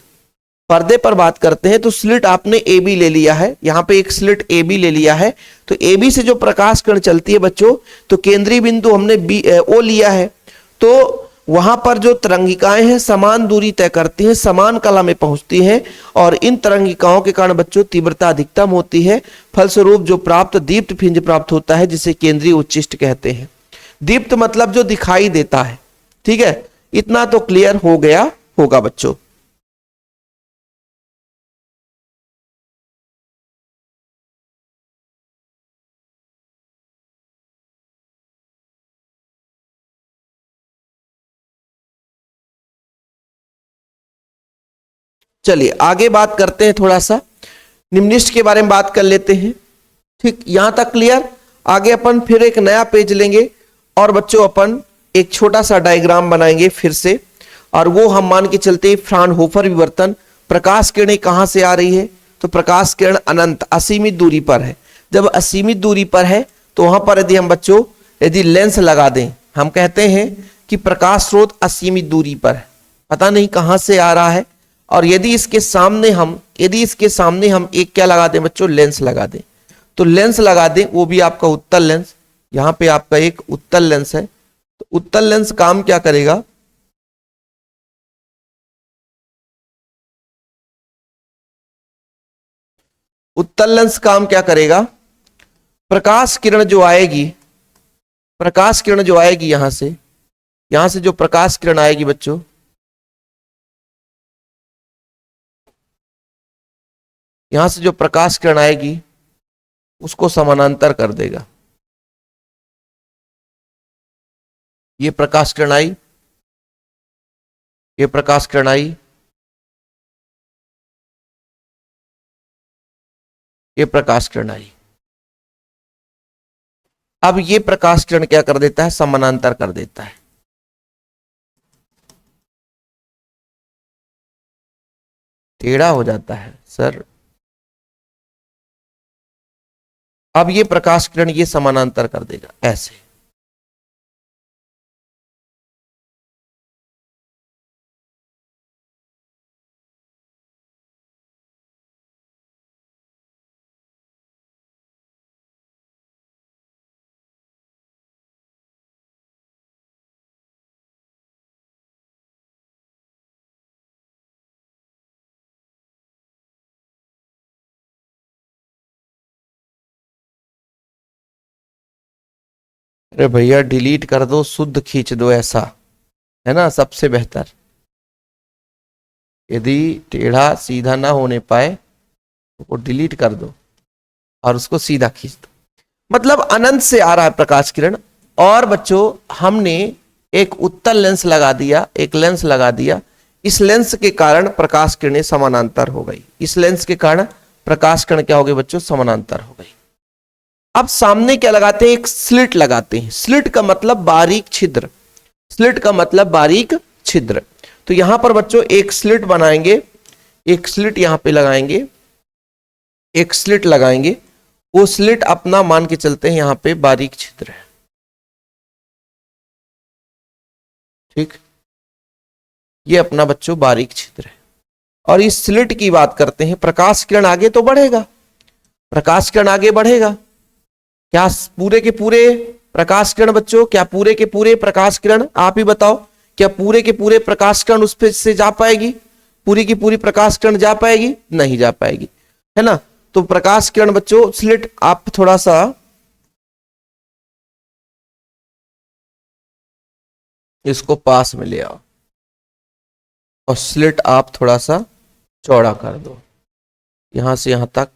पर्दे पर बात करते हैं, तो स्लिट आपने ए बी ले लिया है, यहां पे एक स्लिट ए बी ले लिया है। तो ए बी से जो प्रकाश किरण चलती है बच्चों, तो केंद्रीय बिंदु हमने बी ओ लिया है, तो वहां पर जो तरंगिकाएं हैं समान दूरी तय करती हैं, समान कला में पहुंचती हैं, और इन तरंगिकाओं के कारण बच्चों तीव्रता अधिकतम होती है। फलस्वरूप जो प्राप्त दीप्त फिंज प्राप्त होता है जिसे केंद्रीय उच्चिष्ठ कहते हैं। दीप्त मतलब जो दिखाई देता है। ठीक है, इतना तो क्लियर हो गया होगा बच्चों। चलिए आगे बात करते हैं, थोड़ा सा निम्निष्ठ के बारे में बात कर लेते हैं। ठीक, यहां तक क्लियर। आगे अपन फिर एक नया पेज लेंगे और बच्चों अपन एक छोटा सा डायग्राम बनाएंगे फिर से, और वो हम मान के चलते हैं फ्राउनहोफर विवर्तन। प्रकाश किरणें कहां से आ रही है? तो प्रकाश किरण अनंत असीमित दूरी पर है। जब असीमित दूरी पर है तो वहां पर यदि हम बच्चों यदि लेंस लगा दें, हम कहते हैं कि प्रकाश स्रोत असीमित दूरी पर है, पता नहीं कहां से आ रहा है, और यदि इसके सामने हम एक क्या लगा दें बच्चों? लेंस लगा दें। तो लेंस लगा दें, वो भी आपका उत्तल लेंस। यहां पे आपका एक उत्तल लेंस है, तो उत्तल लेंस काम क्या करेगा? उत्तल लेंस काम क्या करेगा? प्रकाश किरण जो आएगी, प्रकाश किरण जो आएगी यहां से जो प्रकाश किरण आएगी बच्चों, यहां से जो प्रकाश किरण आएगी उसको समानांतर कर देगा। ये प्रकाश किरण आई, ये प्रकाश किरण आई, ये प्रकाश किरण आई। अब ये प्रकाश किरण क्या कर देता है, समानांतर कर देता है। टेढ़ा हो जाता है सर। अब ये प्रकाश किरण ये समानांतर कर देगा ऐसे। अरे भैया डिलीट कर दो, शुद्ध खींच दो, ऐसा है ना सबसे बेहतर। यदि टेढ़ा सीधा ना होने पाए तो वो डिलीट कर दो और उसको सीधा खींच दो। मतलब अनंत से आ रहा है प्रकाश किरण, और बच्चों हमने एक उत्तल लेंस लगा दिया, एक लेंस लगा दिया। इस लेंस के कारण प्रकाश किरणें समानांतर हो गई। इस लेंस के कारण प्रकाश किरण क्या हो गई बच्चों, समानांतर हो गई। अब सामने क्या लगाते हैं, एक स्लिट लगाते हैं। स्लिट का मतलब बारीक छिद्र, स्लिट का मतलब बारीक छिद्र। तो यहां पर बच्चों एक स्लिट बनाएंगे, एक स्लिट यहां पे लगाएंगे, एक स्लिट लगाएंगे। वो स्लिट अपना मान के चलते हैं यहां पे बारीक छिद्र है, ठीक। ये अपना बच्चों बारीक छिद्र है। और इस स्लिट की बात करते हैं, प्रकाश किरण आगे तो बढ़ेगा, प्रकाश किरण आगे बढ़ेगा। क्या पूरे के पूरे प्रकाश किरण बच्चों, क्या पूरे के पूरे प्रकाश किरण, आप ही बताओ, क्या पूरे के पूरे प्रकाश किरण उस पे से जा पाएगी? पूरी की पूरी प्रकाश किरण जा पाएगी? नहीं जा पाएगी, है ना। तो प्रकाश किरण बच्चों, स्लिट आप थोड़ा सा इसको पास में ले आओ और स्लिट आप थोड़ा सा चौड़ा कर दो, यहां से यहां तक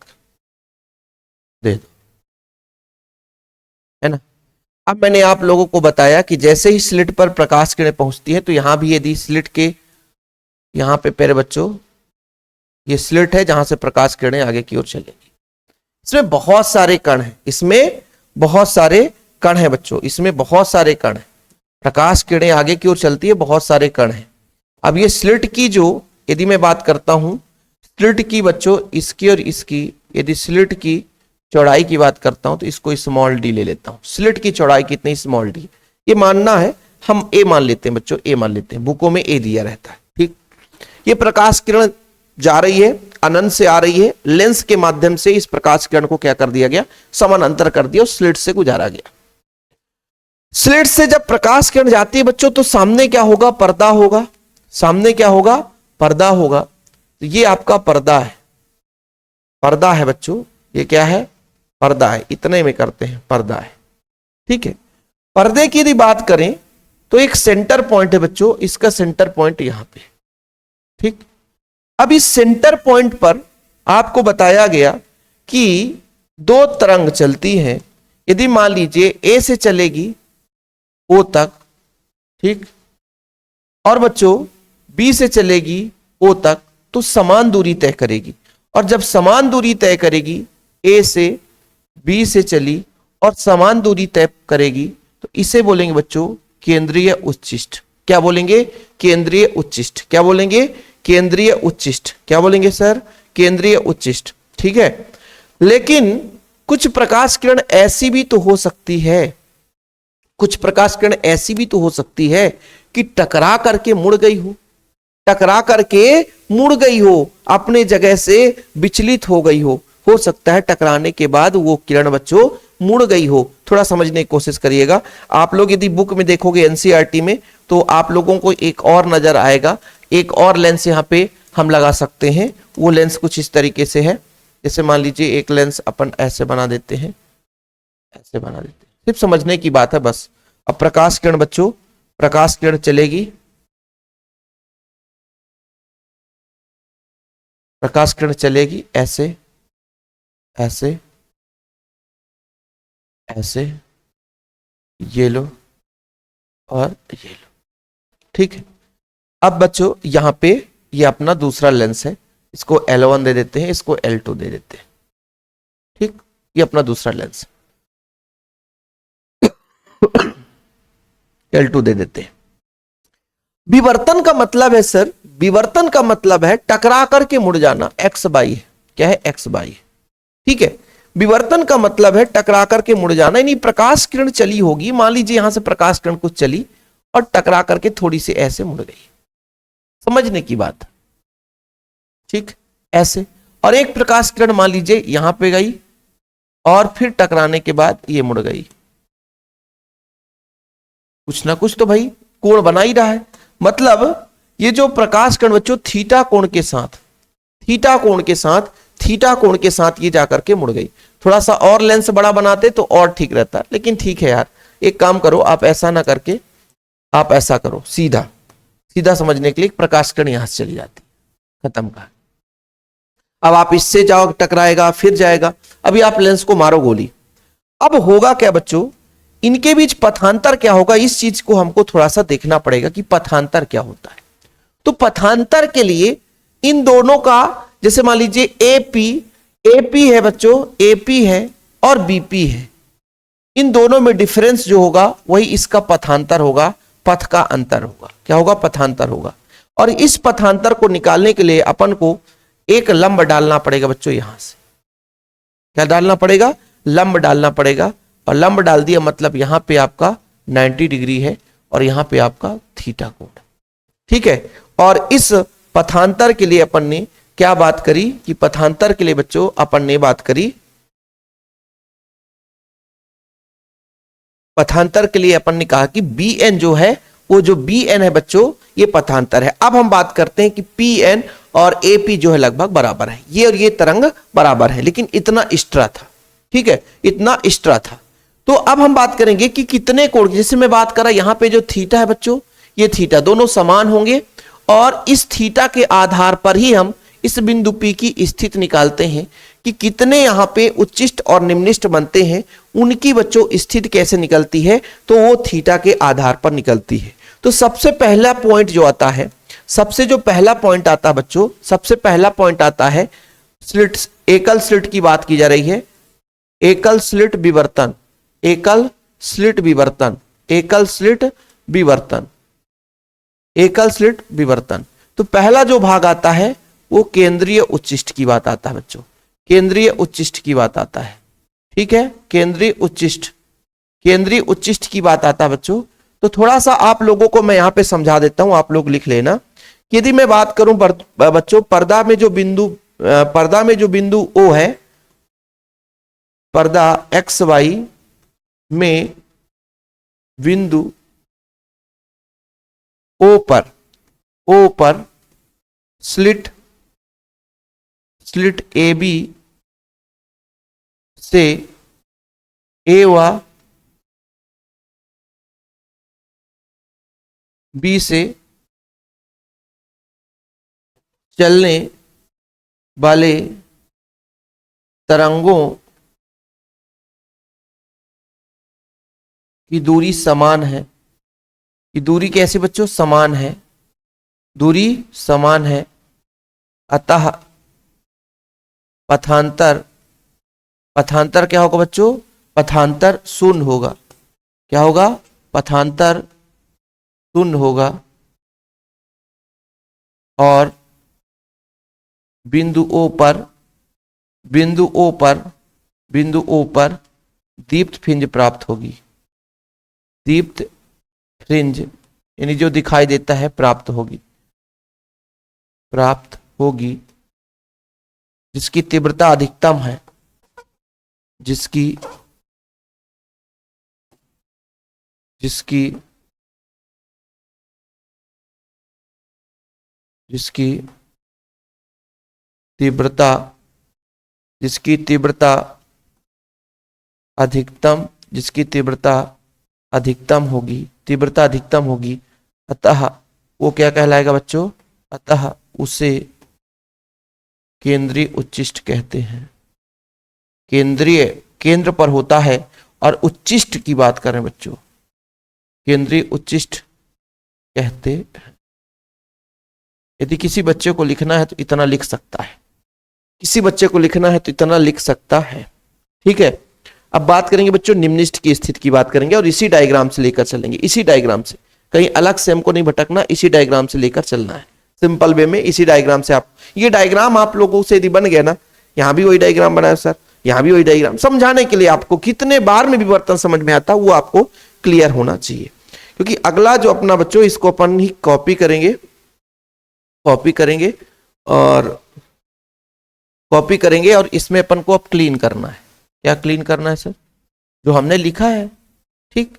दे दो, है ना। अब मैंने आप लोगों को बताया कि जैसे ही स्लिट पर प्रकाश किरणें पहुंचती है, तो यहां भी यदि स्लिट के यहां पे प्यारे बच्चों ये स्लिट है जहां से प्रकाश किरणें आगे की ओर चलेंगी। इसमें बहुत सारे कण हैं, इसमें बहुत सारे कण हैं बच्चों, इसमें बहुत सारे कण हैं। प्रकाश किरणें आगे की ओर चलती है, बहुत सारे कण हैं। अब ये स्लिट की जो यदि मैं बात करता हूं, स्लिट की बच्चों इसकी और इसकी, यदि स्लिट की चौड़ाई की बात करता हूं तो इसको स्मॉल डी ले लेता हूं। स्लिट की चौड़ाई कितनी, स्मॉल डी। ये मानना है, हम ए मान लेते हैं बच्चों, ए मान लेते हैं, बुकों में ए दिया रहता है, ठीक। ये प्रकाश किरण जा रही है, अनंत से आ रही है, लेंस के माध्यम से इस प्रकाश किरण को क्या कर दिया गया, समानांतर कर दिया, स्लिट से गुजारा गया। स्लिट से जब प्रकाश किरण जाती है बच्चों, तो सामने क्या होगा, पर्दा होगा। सामने क्या होगा, पर्दा होगा। तो ये आपका पर्दा है, पर्दा है बच्चों, ये क्या है, पर्दा है। इतने में करते हैं, पर्दा है, ठीक है। पर्दे की यदि बात करें तो एक सेंटर पॉइंट है बच्चों, इसका सेंटर पॉइंट यहां पे, ठीक। अब इस सेंटर पॉइंट पर आपको बताया गया कि दो तरंग चलती हैं। यदि मान लीजिए ए से चलेगी ओ तक, ठीक, और बच्चों बी से चलेगी ओ तक, तो समान दूरी तय करेगी। और जब समान दूरी तय करेगी, ए से बी से चली और समान दूरी तय करेगी, तो इसे बोलेंगे बच्चों केंद्रीय उच्चिष्ट। क्या बोलेंगे, केंद्रीय उच्चिष्ट। क्या बोलेंगे, केंद्रीय उच्चिष्ट। क्या बोलेंगे सर, केंद्रीय उच्चिष्ट, ठीक है। लेकिन कुछ प्रकाश किरण ऐसी भी तो हो सकती है, कुछ प्रकाश किरण ऐसी भी तो हो सकती है कि टकरा करके मुड़ गई हो, टकरा करके मुड़ गई हो, अपने जगह से विचलित हो गई हो सकता है टकराने के बाद वो किरण बच्चों मुड़ गई हो। थोड़ा समझने की कोशिश करिएगा। आप लोग यदि बुक में देखोगे एनसीईआरटी में, तो आप लोगों को एक और नजर आएगा, एक और लेंस यहाँ पे हम लगा सकते हैं। वो लेंस कुछ इस तरीके से है, जैसे मान लीजिए एक लेंस अपन ऐसे बना देते हैं, ऐसे बना देते हैं, सिर्फ समझने की बात है बस। अब प्रकाश किरण बच्चों, प्रकाश किरण चलेगी, प्रकाश किरण चलेगी ऐसे ऐसे ऐसे, ये लो और ये लो, ठीक है। अब बच्चों यहां पे ये अपना दूसरा लेंस है, इसको L1 दे देते हैं, इसको L2 दे देते हैं, ठीक। ये अपना दूसरा लेंस L2 दे देते हैं। विवर्तन का मतलब है सर, विवर्तन का मतलब है टकरा करके मुड़ जाना, एक्स बाई है, क्या है, एक्स बाई, ठीक है। विवर्तन का मतलब है टकरा करके मुड़ जाना, यानी प्रकाश किरण चली होगी, मान लीजिए यहां से प्रकाश किरण कुछ चली और टकरा करके थोड़ी सी ऐसे मुड़ गई, समझने की बात, ठीक, ऐसे। और एक प्रकाश किरण मान लीजिए यहां पे गई और फिर टकराने के बाद ये मुड़ गई, कुछ ना कुछ तो भाई कोण बना ही रहा है। मतलब ये जो प्रकाश किरण बच्चों थीटा कोण के साथ, थीटा कोण के साथ, थीटा कोण के साथ ये जाकर के मुड़ गई। थोड़ा सा और लेंस बड़ा बनाते तो और ठीक रहता, लेकिन ठीक है यार, एक काम करो आप ऐसा ना करके आप ऐसा करो, सीधा सीधा समझने के लिए प्रकाश किरण यहां से चली जाती, खत्म का। अब आप इससे जाओ टकराएगा फिर जाएगा, अभी आप लेंस को मारो गोली। अब होगा क्या बच्चों, इनके बीच पथांतर क्या होगा, इस चीज को हमको थोड़ा सा देखना पड़ेगा कि पथांतर क्या होता है। तो पथांतर के लिए इन दोनों का, जैसे मान लीजिए एपी, एपी है बच्चों, एपी है और बीपी है, इन दोनों में डिफरेंस जो होगा वही इसका पथांतर होगा, पथ का अंतर होगा, क्या होगा, पथांतर होगा। और इस पथांतर को निकालने के लिए अपन को एक लंब डालना पड़ेगा बच्चों, यहां से क्या डालना पड़ेगा, लंब डालना पड़ेगा। और लंब डाल दिया मतलब यहां पे आपका 90 डिग्री है और यहां पे आपका थीटा कोण, ठीक है। और इस पथांतर के लिए अपन ने क्या बात करी कि पथांतर के लिए बच्चों अपन ने बात करी, पथांतर के लिए अपन ने कहा कि बी एन जो है, वो जो बी एन है बच्चों ये पथांतर है। अब हम बात करते हैं कि पी एन और ए पी जो है लगभग बराबर है, ये और ये तरंग बराबर है, लेकिन इतना एक्स्ट्रा था, ठीक है, इतना एक्स्ट्रा था। तो अब हम बात करेंगे कि कितने कोण, जैसे मैं बात करा यहां पे जो थीटा है बच्चों, ये थीटा दोनों समान होंगे और इस थीटा के आधार पर ही हम इस बिंदु P की स्थिति निकालते हैं कि कितने यहां पे उच्चिष्ट और निम्निष्ट बनते हैं, उनकी बच्चों स्थिति कैसे निकलती है, तो वो थीटा के आधार पर निकलती है। तो सबसे पहला पॉइंट जो आता है, सबसे जो पहला पॉइंट आता है बच्चों, सबसे पहला पॉइंट आता है स्लिट, एकल स्लिट की बात की जा रही है, एकल स्लिट विवर्तन, एकल स्लिट विवर्तन, एकल स्लिट विवर्तन, एकल स्लिट विवर्तन। तो पहला जो भाग आता है वो केंद्रीय उच्चिष्ट की बात आता है बच्चों, केंद्रीय उच्चिष्ट की बात आता है, ठीक है, केंद्रीय उच्चिष्ट, केंद्रीय उच्चिष्ट की बात आता है बच्चों। तो थोड़ा सा आप लोगों को मैं यहां पे समझा देता हूं, आप लोग लिख लेना। यदि मैं बात करूं बच्चों पर्दा में जो बिंदु, पर्दा में जो बिंदु O है, पर्दा एक्स वाई में बिंदु O पर, O पर स्लिट, स्लिट ए बी से ए व बी से चलने वाले तरंगों की दूरी समान है। कि दूरी कैसे बच्चों, समान है, दूरी समान है, अतः पथांतर, पथांतर क्या होगा बच्चों, पथांतर शून्य होगा, क्या होगा, पथांतर शून्य होगा। और बिंदु O पर, बिंदु O पर, बिंदु O पर दीप्त फ्रिंज प्राप्त होगी, दीप्त फ्रिंज यानी जो दिखाई देता है प्राप्त होगी, प्राप्त होगी, जिसकी तीव्रता अधिकतम है, जिसकी जिसकी जिसकी तीव्रता, जिसकी तीव्रता अधिकतम जिसकी तीव्रता अधिकतम होगी, अतः वो क्या कहलाएगा बच्चों, अतः उसे केंद्रीय उच्चिष्ट कहते हैं। केंद्र पर होता है, और उच्चिष्ट की बात करें बच्चों, केंद्रीय उच्चिष्ट कहते हैं। यदि किसी बच्चे को लिखना है तो इतना लिख सकता है, ठीक है। अब बात करेंगे बच्चों निम्निष्ठ की स्थिति की बात करेंगे, और इसी डायग्राम से लेकर चलेंगे, इसी डायग्राम से, कहीं अलग से हमको नहीं भटकना, इसी डायग्राम से लेकर चलना है, सिंपल वे में इसी डायग्राम से। आप ये डायग्राम आप लोगों से यदि बन गया ना, यहां भी वही डायग्राम बनाया सर, यहां भी वही डायग्राम, समझाने के लिए आपको कितने बार में विवर्तन समझ में आता वो आपको क्लियर होना चाहिए। क्योंकि अगला जो अपना बच्चों, इसको अपन ही कॉपी करेंगे और इसमें अपन को अब क्लीन करना है। क्या क्लीन करना है सर? जो हमने लिखा है, ठीक,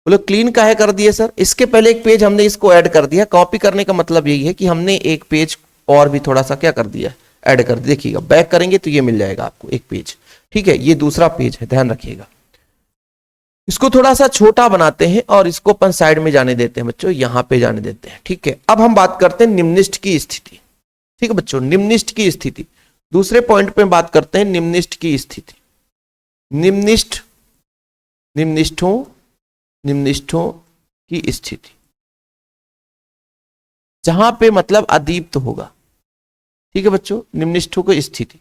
बोलो क्लीन काहे कर दिए सर? इसके पहले एक पेज हमने इसको ऐड कर दिया। कॉपी करने का मतलब यही है कि हमने एक पेज और भी थोड़ा सा क्या कर दिया, ऐड कर दिया। देखिएगा बैक करेंगे तो ये मिल जाएगा आपको एक पेज, ठीक है। ये दूसरा पेज है, ध्यान रखिएगा। इसको थोड़ा सा छोटा बनाते हैं और इसको अपन साइड में जाने देते हैं बच्चों, यहां पे जाने देते हैं, ठीक है। अब हम बात करते हैं निम्निष्ठ की स्थिति, ठीक है बच्चों, निम्निष्ठ की स्थिति। दूसरे पॉइंट पे बात करते हैं निम्निष्ठ की स्थिति। निम्निष्ठों की स्थिति, जहां पे मतलब अदीप्त होगा, ठीक है बच्चों, निम्निष्ठों की स्थिति,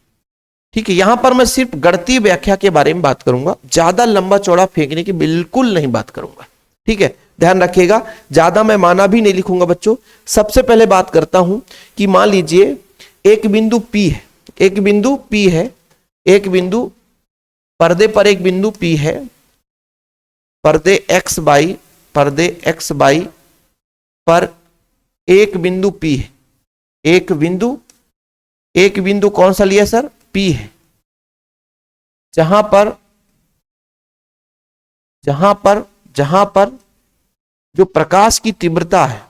ठीक है। यहां पर मैं सिर्फ गणितीय व्याख्या के बारे में बात करूंगा, ज्यादा लंबा चौड़ा फेंकने की बिल्कुल नहीं बात करूंगा, ठीक है। ध्यान रखिएगा, ज्यादा मैं माना भी नहीं लिखूंगा बच्चों। सबसे पहले बात करता हूं कि मान लीजिए एक बिंदु P है, एक बिंदु पर्दे पर एक बिंदु P है, पर्दे x बाई पर एक बिंदु P है। एक बिंदु कौन सा लिया सर? P है, जहां पर जो प्रकाश की तीव्रता है,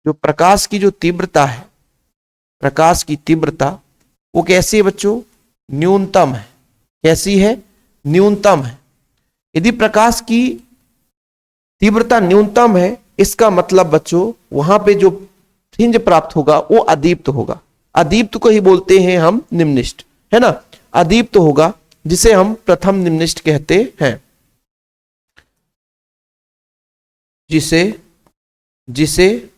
प्रकाश की तीव्रता वो कैसी है बच्चों? न्यूनतम है। कैसी है? न्यूनतम है। यदि प्रकाश की तीव्रता न्यूनतम है, इसका मतलब बच्चों वहां पे जो फ्रिंज प्राप्त होगा वो अदीप्त होगा। अदीप्त को ही बोलते हैं हम निम्निष्ठ, है ना। अदीप्त होगा, जिसे हम प्रथम निम्निष्ठ कहते हैं, जिसे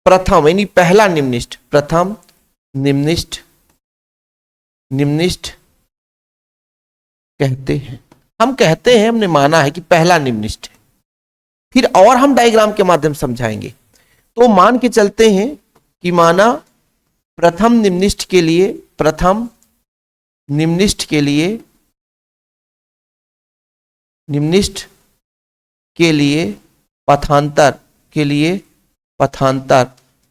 प्रथम यानी पहला निम्निष्ठ, प्रथम निम्निष्ठ कहते हैं। हम कहते हैं, हमने माना है कि पहला निम्निष्ठ है। फिर और हम डायग्राम के माध्यम समझाएंगे। तो मान के चलते हैं कि माना प्रथम निम्निष्ठ के लिए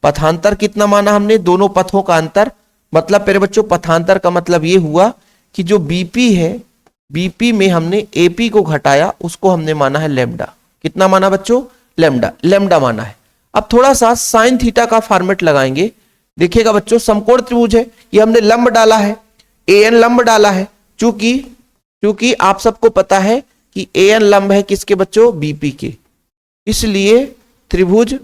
पथांतर कितना माना हमने? दोनों पथों का अंतर। मतलब मेरे बच्चों पथांतर का मतलब ये हुआ कि जो बीपी है, बीपी में हमने एपी को घटाया, उसको हमने माना है लैम्डा। कितना माना बच्चों? लैम्डा माना है। अब थोड़ा सा साइन थीटा का फॉर्मेट लगाएंगे। देखिएगा बच्चों, समकोण त्रिभुज है, ये हमने लंब डाला है, एन लंब डाला है। चूंकि आप सबको पता है कि एन लंब है किसके बच्चों? बीपी के। इसलिए त्रिभुज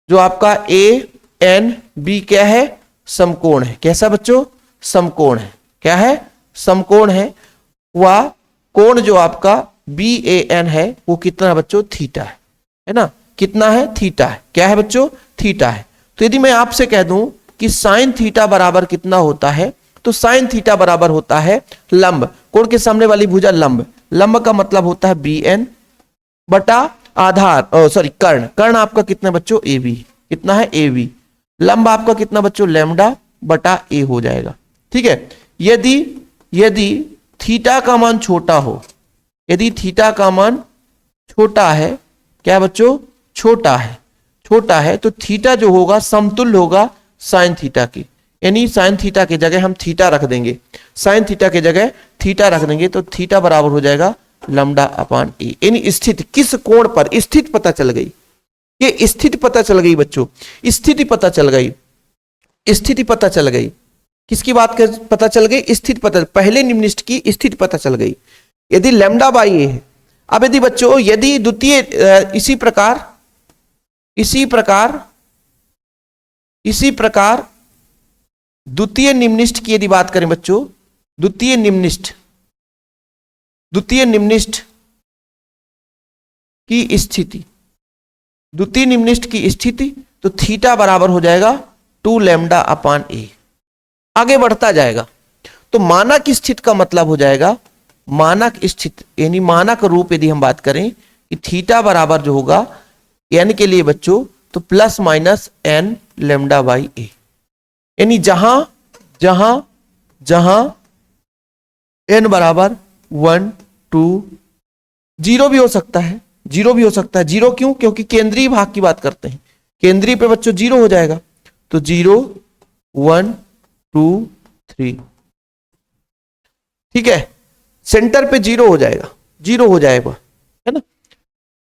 जो आपका ए एन बी क्या है? समकोण है। कैसा बच्चों? समकोण है। क्या है? समकोण है। वह कोण जो आपका बी ए एन है वो कितना बच्चों? थीटा है ना। कितना है? थीटा है। क्या है बच्चों? थीटा है। तो यदि मैं आपसे कह दूं कि साइन थीटा बराबर कितना होता है, तो साइन थीटा बराबर होता है लंब, कोण के सामने वाली भुजा लंब। लंब का मतलब होता है बी एन बटा आधार, कर्ण आपका कितना बच्चों? A B. कितना है? A B. लंब आपका कितना बच्चों? लैम्डा बटा ए हो जाएगा, ठीक है। यदि थीटा का मान छोटा हो, यदि थीटा का मान छोटा है, क्या बच्चों? छोटा है, तो थीटा जो होगा समतुल्य होगा साइन थीटा की। यानी साइन थीटा की जगह हम थीटा रख देंगे, साइन थीटा की जगह थीटा रख देंगे, तो थीटा बराबर हो जाएगा लैम्डा अपान ए। यानी स्थिति किस कोण पर, स्थिति पता चल गई। ये स्थिति पता चल गई बच्चों, स्थिति पता चल गई। किसकी बात कर पता चल गई? स्थिति पता, पहले निम्निष्ठ की स्थिति पता चल गई। यदि लैम्डा बाई ए है, अब यदि बच्चों यदि द्वितीय इसी प्रकार द्वितीय निम्निष्ठ की यदि बात करें बच्चों, द्वितीय निम्निष्ठ की स्थिति, तो थीटा बराबर हो जाएगा 2 लैम्डा अपान ए। आगे बढ़ता जाएगा तो मानक स्थिति का मतलब हो जाएगा, मानक स्थिति यानी मानक रूप यदि हम बात करें कि थीटा बराबर जो होगा एन के लिए बच्चों तो plus minus n lambda by a, यानी जहां एन बराबर 1 2 0 भी हो सकता है, 0 भी हो सकता है। 0 क्यों? क्योंकि केंद्रीय भाग की बात करते हैं, केंद्रीय पे बच्चों 0 हो जाएगा, तो 0 1 2 3, ठीक है। सेंटर पे 0 हो जाएगा, 0 हो जाएगा, है ना।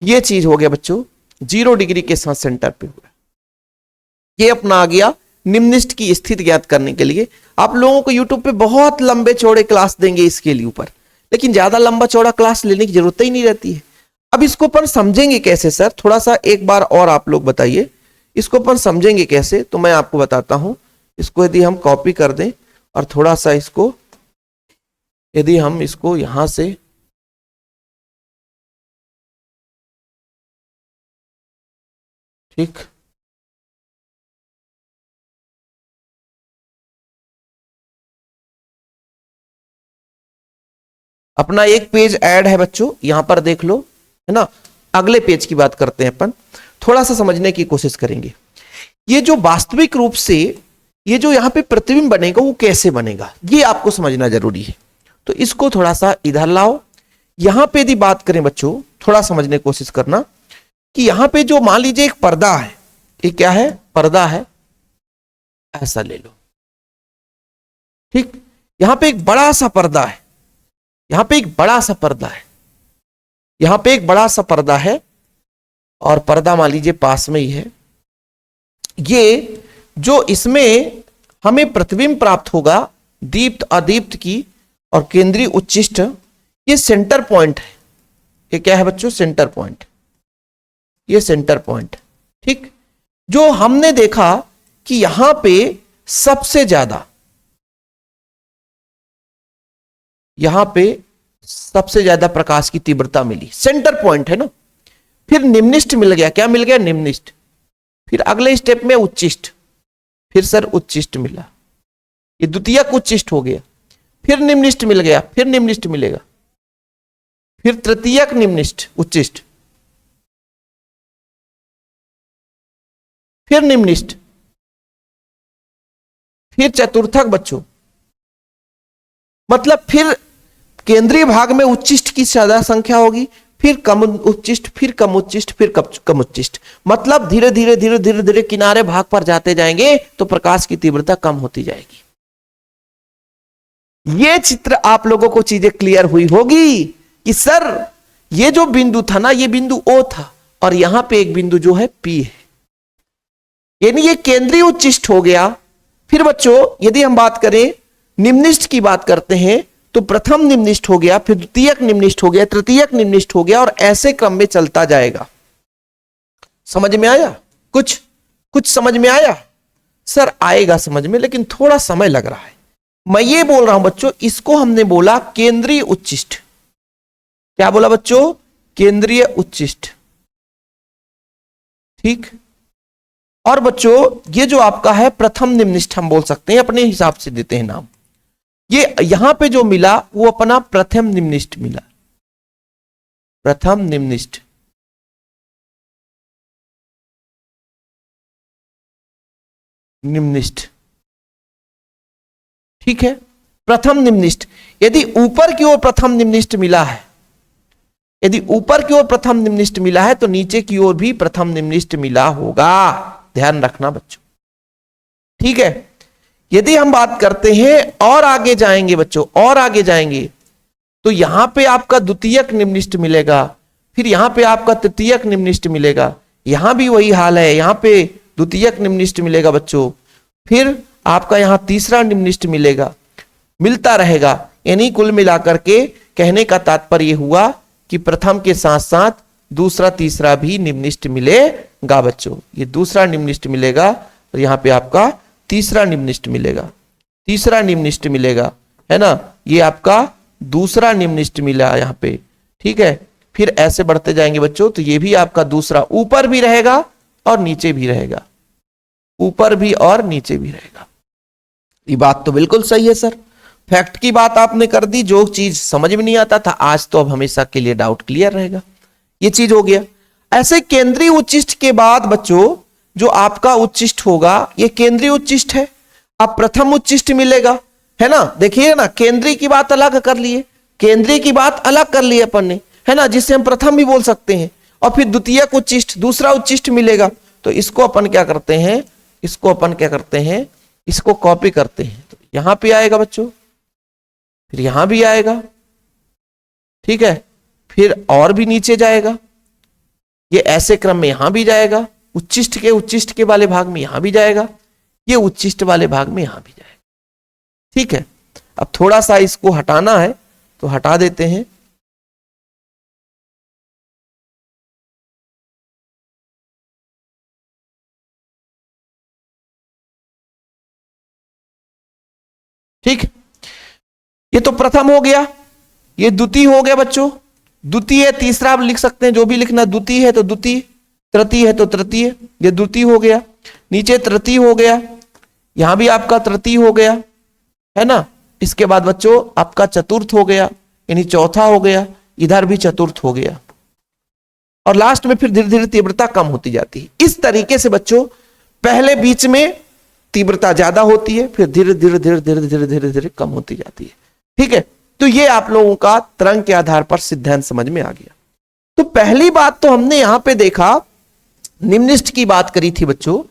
ये चीज हो गया बच्चों 0 डिग्री के साथ सेंटर पे हुआ। ये अपना आ गया निम्निष्ठ की स्थिति ज्ञात करने के लिए। आप लोगों को यूट्यूब पे बहुत लंबे चौड़े क्लास देंगे इसके लिए ऊपर, लेकिन ज्यादा लंबा चौड़ा क्लास लेने की जरूरत ही नहीं रहती है। अब इसको अपन समझेंगे कैसे सर, थोड़ा सा एक बार और आप लोग बताइए, इसको अपन समझेंगे कैसे? तो मैं आपको बताता हूं। इसको यदि हम कॉपी कर दें और थोड़ा सा इसको यदि हम इसको यहां से ठीक, अपना एक पेज ऐड है बच्चों, यहां पर देख लो, है ना। अगले पेज की बात करते हैं अपन, थोड़ा सा समझने की कोशिश करेंगे। ये जो वास्तविक रूप से ये जो यहां पे प्रतिबिंब बनेगा वो कैसे बनेगा, ये आपको समझना जरूरी है। तो इसको थोड़ा सा इधर लाओ। यहां पे यदि बात करें बच्चों, थोड़ा समझने की कोशिश करना कि यहां पे जो मान लीजिए एक पर्दा है, ये क्या है? पर्दा है, ऐसा ले लो, ठीक। यहां पे एक बड़ा सा पर्दा है, यहां पे एक बड़ा सा पर्दा है, यहां पे एक बड़ा सा पर्दा है, और पर्दा मान लीजिए पास में ही है। ये जो इसमें हमें प्रतिबिंब प्राप्त होगा दीप्त अदीप्त की और केंद्रीय उच्चिष्ट, ये सेंटर पॉइंट है। ये क्या है बच्चों? सेंटर पॉइंट, ये सेंटर पॉइंट, ठीक। जो हमने देखा कि यहां पे सबसे ज्यादा, यहां पे सबसे ज्यादा प्रकाश की तीव्रता मिली, सेंटर पॉइंट है ना। फिर निम्निष्ठ मिल गया, क्या मिल गया? निम्निष्ठ। फिर अगले स्टेप में उच्चिष्ट, फिर सर उच्चिष्ट मिला, ये द्वितीयक उच्चिष्ट हो गया। फिर निम्निष्ठ मिल गया, फिर निम्निष्ठ मिलेगा, फिर तृतीयक निम्निष्ठ उच्चिष्ट, फिर निम्निष्ठ, फिर चतुर्थक बच्चों, मतलब फिर केंद्रीय भाग में उच्चिष्ट की ज्यादा संख्या होगी, फिर कम उच्चिष्ट, फिर कम उच्चिष्ट, फिर कम उच्चिष्ट। मतलब धीरे धीरे धीरे धीरे धीरे किनारे भाग पर जाते जाएंगे तो प्रकाश की तीव्रता कम होती जाएगी। ये चित्र आप लोगों को चीजें क्लियर हुई होगी कि सर ये जो बिंदु था ना, ये बिंदु O था, और यहां पे एक बिंदु जो है P है, यानी ये केंद्रीय उच्चिष्ट हो गया। फिर बच्चों यदि हम बात करें निम्निष्ठ की बात करते हैं, तो प्रथम निम्निष्ठ हो गया, फिर द्वितीयक निम्निष्ठ हो गया, तृतीयक निम्निष्ठ हो गया, और ऐसे क्रम में चलता जाएगा। समझ में आया? कुछ समझ में आया? सर आएगा समझ में, लेकिन थोड़ा समय लग रहा है। मैं ये बोल रहा हूं बच्चों, इसको हमने बोला केंद्रीय उच्चिष्ट। क्या बोला बच्चों? केंद्रीय उच्चिष्ट, ठीक। और बच्चों ये जो आपका है प्रथम निम्निष्ठ, हम बोल सकते हैं, अपने हिसाब से देते हैं नाम। ये यहां पे जो मिला वो अपना प्रथम निम्निष्ठ मिला, प्रथम निम्निष्ठ, निम्निष्ठ, ठीक है। प्रथम निम्निष्ठ, यदि ऊपर की ओर प्रथम निम्निष्ठ मिला है, यदि ऊपर की ओर प्रथम निम्निष्ठ मिला है, तो नीचे की ओर भी प्रथम निम्निष्ठ मिला होगा। ध्यान रखना बच्चों, ठीक है। यदि हम बात करते हैं और आगे जाएंगे बच्चों, और आगे जाएंगे, तो यहां पे आपका द्वितीयक निम्निष्ठ मिलेगा, फिर यहां पे आपका तृतीयक निम्निष्ठ मिलेगा, यहां भी वही हाल है, यहां पे द्वितीयक निम्निष्ठ मिलेगा बच्चों, फिर आपका यहां तीसरा निम्निष्ठ मिलेगा, मिलता रहेगा। यानी कुल मिलाकर के कहने का तात्पर्य हुआ कि प्रथम के साथ साथ दूसरा तीसरा भी निम्निष्ठ मिलेगा बच्चों। ये दूसरा निम्निष्ठ मिलेगा और यहाँ पे आपका तीसरा निम्निष्ठ मिलेगा, तीसरा निम्निष्ठ मिलेगा, है ना। ये आपका दूसरा निम्निष्ठ मिला यहाँ पे, ठीक है। फिर ऐसे बढ़ते जाएंगे बच्चों, तो ये भी आपका दूसरा ऊपर भी रहेगा और नीचे भी रहेगा, ऊपर भी और नीचे भी रहेगा। ये बात तो बिल्कुल सही है सर, फैक्ट की बात आपने कर दी। जो चीज समझ में नहीं आता था आज तो अब हमेशा के लिए डाउट क्लियर रहेगा, ये चीज हो गया। ऐसे केंद्रीय उच्चिष्ट के बाद बच्चों जो आपका उच्चिष्ट होगा ये केंद्रीय उच्चिष्ट है। अब प्रथम उच्चिष्ट मिलेगा, है ना। देखिए ना, केंद्रीय की बात अलग कर लिए, केंद्रीय की बात अलग कर ली अपन ने, है ना, जिसे हम प्रथम भी बोल सकते हैं। और फिर द्वितीयक उच्चिष्ट, दूसरा उच्चिष्ट मिलेगा। तो इसको अपन क्या करते हैं, इसको अपन क्या करते हैं, इसको कॉपी करते हैं। तो यहां पे आएगा बच्चों, फिर यहां भी आएगा, ठीक है, फिर और भी नीचे जाएगा। ये ऐसे क्रम में यहां भी जाएगा, उच्चिष्ट के वाले भाग में यहां भी जाएगा, ये उच्चिष्ट वाले भाग में यहां भी जाएगा, ठीक है। अब थोड़ा सा इसको हटाना है तो हटा देते हैं। ठीक, ये तो प्रथम हो गया, ये द्वितीय हो गया बच्चों। द्वितीय तीसरा आप लिख सकते हैं, जो भी लिखना, द्वितीय है तो द्वितीय, तृतीय है तो तृतीय, ये द्वितीय हो गया। नीचे तृतीय हो गया, यहां भी आपका तृतीय हो गया, है ना। इसके बाद बच्चों आपका चतुर्थ हो गया, यानी चौथा हो गया, इधर भी चतुर्थ हो गया। और लास्ट में फिर धीरे धीरे तीव्रता कम होती जाती है। इस तरीके से बच्चों पहले बीच में तीव्रता ज्यादा होती है, फिर धीरे धीरे धीरे धीरे धीरे धीरे धीरे कम होती जाती है, ठीक है। तो ये आप लोगों का तरंग के आधार पर सिद्धांत समझ में आ गया। तो पहली बात तो हमने यहां पे देखा, निम्निष्ठ की बात करी थी बच्चों,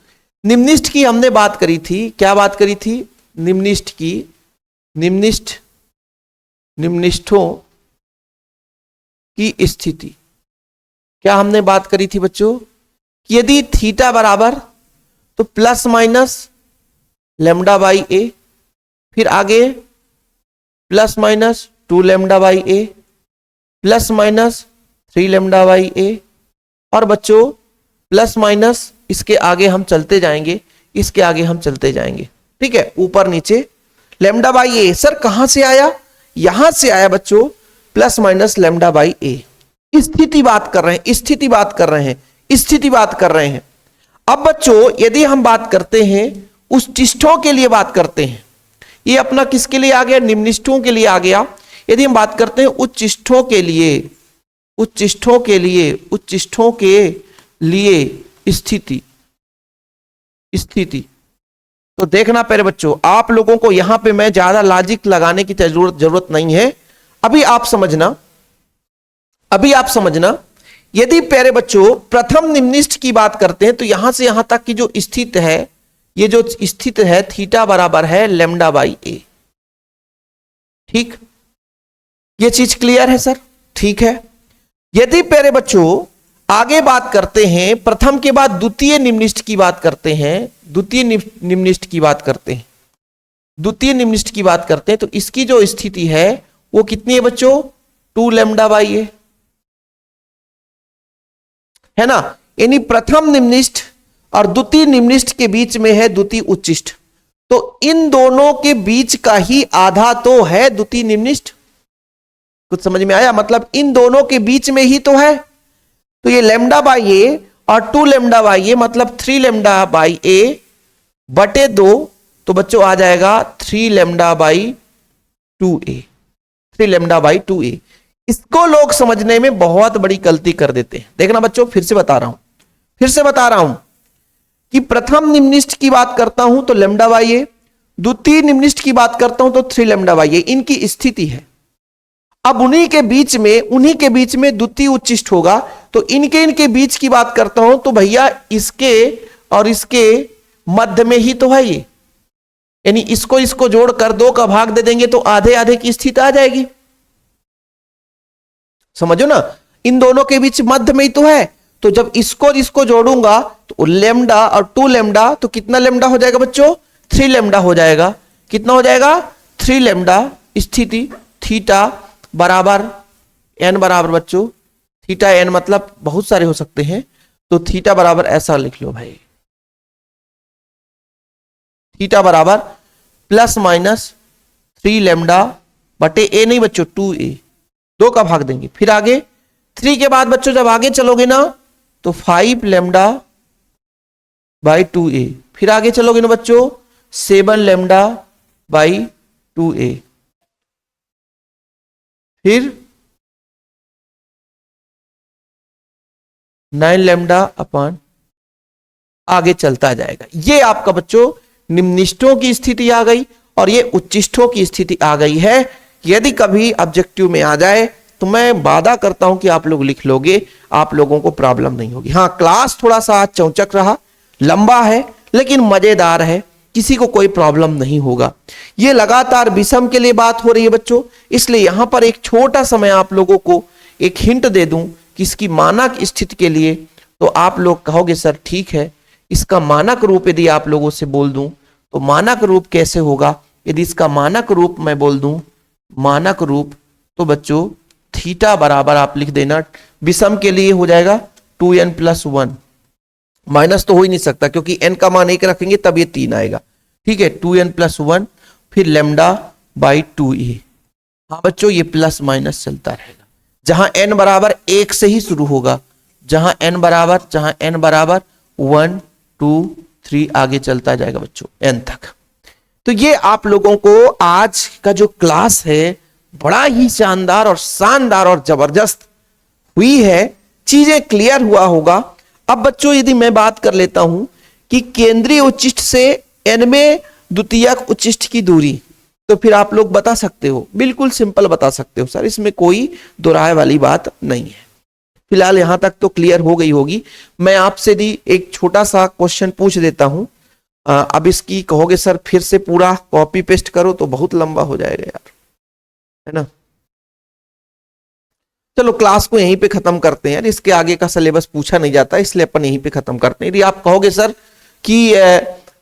निम्निष्ठ की हमने बात करी थी। क्या बात करी थी, निम्निष्ठ की, निम्निष्ठों की स्थिति। क्या हमने बात करी थी बच्चों, कि यदि थीटा बराबर तो plus minus lambda by a, फिर आगे plus minus 2 lambda by a, plus minus 3 lambda by a, और बच्चों प्लस माइनस इसके आगे हम चलते जाएंगे, इसके आगे हम चलते जाएंगे, ठीक है, ऊपर नीचे लैम्डा बाई ए। सर कहां से आया, यहां से आया बच्चों, प्लस माइनस लैम्डा बाई ए। स्थिति बात कर रहे हैं, स्थिति बात कर रहे हैं, स्थिति बात कर रहे हैं। अब बच्चों यदि हम बात करते हैं उच्चिष्ठों के लिए बात करते हैं, ये अपना किसके लिए आ गया, निम्निष्ठों के लिए आ गया। यदि हम बात करते हैं उच्चिष्ठों के लिए, उच्चिष्ठों के लिए, उच्चिष्ठों के लिए स्थिति, स्थिति, तो देखना पहले बच्चों, आप लोगों को यहां पे मैं ज्यादा लॉजिक लगाने की जरूरत नहीं है। अभी आप समझना, अभी आप समझना। यदि प्यारे बच्चों प्रथम निम्निष्ठ की बात करते हैं तो यहां से यहां तक की जो स्थित है, ये जो स्थित है थीटा बराबर है लैम्डा बाई ए, ठीक, ये चीज क्लियर है सर, ठीक है। यदि प्यारे बच्चों आगे बात करते हैं, प्रथम के बाद द्वितीय निम्निष्ठ की बात करते हैं, द्वितीय निम्निष्ठ की बात करते हैं, द्वितीय निम्निष्ठ की बात करते हैं, तो इसकी जो स्थिति है वो कितनी है बच्चों, 2 लैम्डा बाई ए, है ना। यानी प्रथम निम्निष्ठ और द्वितीय निम्निष्ठ के बीच में है द्वितीय उच्चिष्ठ, तो इन दोनों के बीच का ही आधा तो है द्वितीय निम्निष्ठ। कुछ समझ में आया, मतलब इन दोनों के बीच में ही तो है। तो ये लैम्डा बाई ए और 2 लैम्डा बाई ए मतलब 3 लैम्डा बाई ए बटे 2, तो बच्चों आ जाएगा 3 lambda by 2a, 3 lambda by 2a। इसको लोग समझने में बहुत बड़ी गलती कर देते हैं। देखना बच्चों, फिर से बता रहा हूं, फिर से बता रहा हूं कि प्रथम निम्निष्ठ की बात करता हूं तो लैम्डा बाई ए, द्वितीय निम्निष्ठ की बात करता हूं तो 3 लैम्डा बाई ए, इनकी स्थिति है। अब उन्हीं के बीच में द्वितीय उच्चिष्ठ होगा, तो इनके बीच की बात करता हूं तो भैया इसके और इसके मध्य में ही तो है ये, यानी इसको जोड़कर 2 का भाग दे देंगे तो आधे आधे की स्थिति आ जाएगी। समझो ना, इन दोनों के बीच मध्य में ही तो है, तो जब इसको जोड़ूंगा तो लैम्डा और 2 लैम्डा, तो कितना लैम्डा हो जाएगा बच्चों, 3 लैम्डा हो जाएगा। कितना हो जाएगा, 3 लैम्डा। स्थिति थीटा बराबर एन बराबर बच्चों थीटा एन मतलब बहुत सारे हो सकते हैं, तो थीटा बराबर ऐसा लिख लो भाई, थीटा बराबर प्लस माइनस 3 लैम्डा बटे ए, नहीं बच्चों 2a, 2 का भाग देंगे, फिर आगे 3 के बाद बच्चों जब आगे चलोगे ना तो 5 लैम्डा बाई 2a, फिर आगे चलोगे ना बच्चों 7 लैम्डा बाई 2a, फिर 9 लैम्डा अपॉन, आगे चलता जाएगा। ये आपका बच्चों निम्निष्ठों की स्थिति आ गई और ये उच्चिष्ठों की स्थिति आ गई है। यदि कभी ऑब्जेक्टिव में आ जाए तो मैं वादा करता हूं कि आप लोग लिख लोगे, आप लोगों को प्रॉब्लम नहीं होगी। हाँ, क्लास थोड़ा सा आज चौचक रहा, लंबा है लेकिन मजेदार है, किसी को कोई प्रॉब्लम नहीं होगा। ये लगातार विषम के लिए बात हो रही है बच्चों, इसलिए यहां पर एक छोटा सा मैं आप लोगों को एक हिंट दे दूं कि इसकी मानक स्थिति के लिए, तो आप लोग कहोगे सर ठीक है, इसका मानक रूप यदि आप लोगों से बोल दूं तो मानक रूप कैसे होगा? यदि इसका मानक रूप मैं बोल दूं, मानक रूप, तो बच्चों थीटा बराबर आप लिख देना, विषम के लिए हो जाएगा 2n+1, माइनस तो हो ही नहीं सकता क्योंकि n का मान 1 रखेंगे तब ये 3 आएगा, ठीक है, 2n+1 फिर लैम्डा बाई 2a। हाँ बच्चों, ये प्लस माइनस चलता रहेगा, जहां n बराबर 1 से ही शुरू होगा, जहां n बराबर 1 2 3 आगे चलता जाएगा बच्चों n तक। तो ये आप लोगों को आज का जो क्लास है बड़ा ही शानदार और शानदार और जबरदस्त हुई है, चीजें क्लियर हुआ होगा। अब बच्चों यदि मैं बात कर लेता हूं कि केंद्रीय उच्चिष्ट से n में द्वितीयक उच्चिष्ट की दूरी, तो फिर आप लोग बता सकते हो, बिल्कुल सिंपल बता सकते हो सर, इसमें कोई दोहराए वाली बात नहीं है। फिलहाल यहां तक तो क्लियर हो गई होगी। मैं आपसे भी एक छोटा सा क्वेश्चन पूछ देता हूं, अब इसकी कहोगे सर फिर से पूरा कॉपी पेस्ट करो तो बहुत लंबा हो जाएगा यार, है ना। चलो क्लास को यहीं पे खत्म करते हैं यार, इसके आगे का सिलेबस पूछा नहीं जाता, इसलिए अपन यहीं पे खत्म करते हैं। यदि आप कहोगे सर कि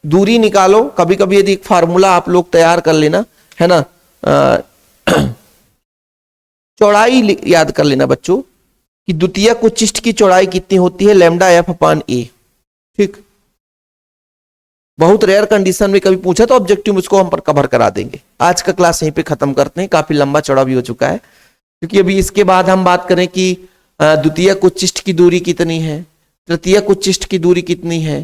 दूरी निकालो, कभी कभी यदि एक फार्मूला आप लोग तैयार कर लेना, है ना, चौड़ाई याद कर लेना बच्चों कि द्वितीयक उच्चिष्ट की चौड़ाई कितनी होती है, लैम्डा एफ अपॉन ए, ठीक। बहुत रेयर कंडीशन में कभी पूछा तो ऑब्जेक्टिव में उसको हम पर कवर करा देंगे। आज का क्लास यहीं पे खत्म करते हैं, काफी लंबा चौड़ा भी हो चुका है, क्योंकि अभी इसके बाद हम बात करें कि द्वितीयक उच्चिष्ट की दूरी कितनी है, तृतीयक उच्चिष्ट की दूरी कितनी है,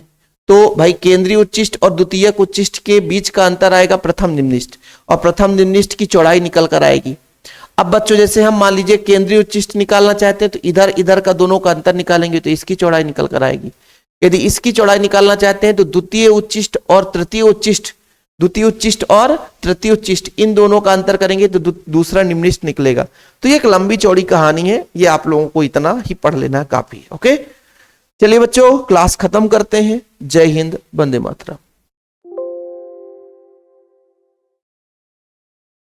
तो भाई केंद्रीय उच्चिष्ट और द्वितीयक उच्चिष्ट के बीच का अंतर आएगा प्रथम निम्निष्ठ, और प्रथम निम्निष्ठ की चौड़ाई निकल कर आएगी। अब बच्चों जैसे हम मान लीजिए केंद्रीय उच्चिष्ट निकालना चाहते हैं तो इधर इधर का दोनों का अंतर निकालेंगे तो इसकी चौड़ाई निकल कर आएगी। यदि इसकी चौड़ाई निकालना चाहते हैं तो द्वितीय उच्चिष्ट और तृतीय उच्चिष्ट, द्वितीय उच्चिष्ट और तृतीय उच्चिष्ट, इन दोनों का अंतर करेंगे तो दूसरा निम्निष्ठ निकलेगा। तो ये एक लंबी चौड़ी कहानी है, ये आप लोगों को इतना ही पढ़ लेना काफी है। ओके, चलिए बच्चों क्लास खत्म करते हैं। जय हिंद, वंदे मातरम।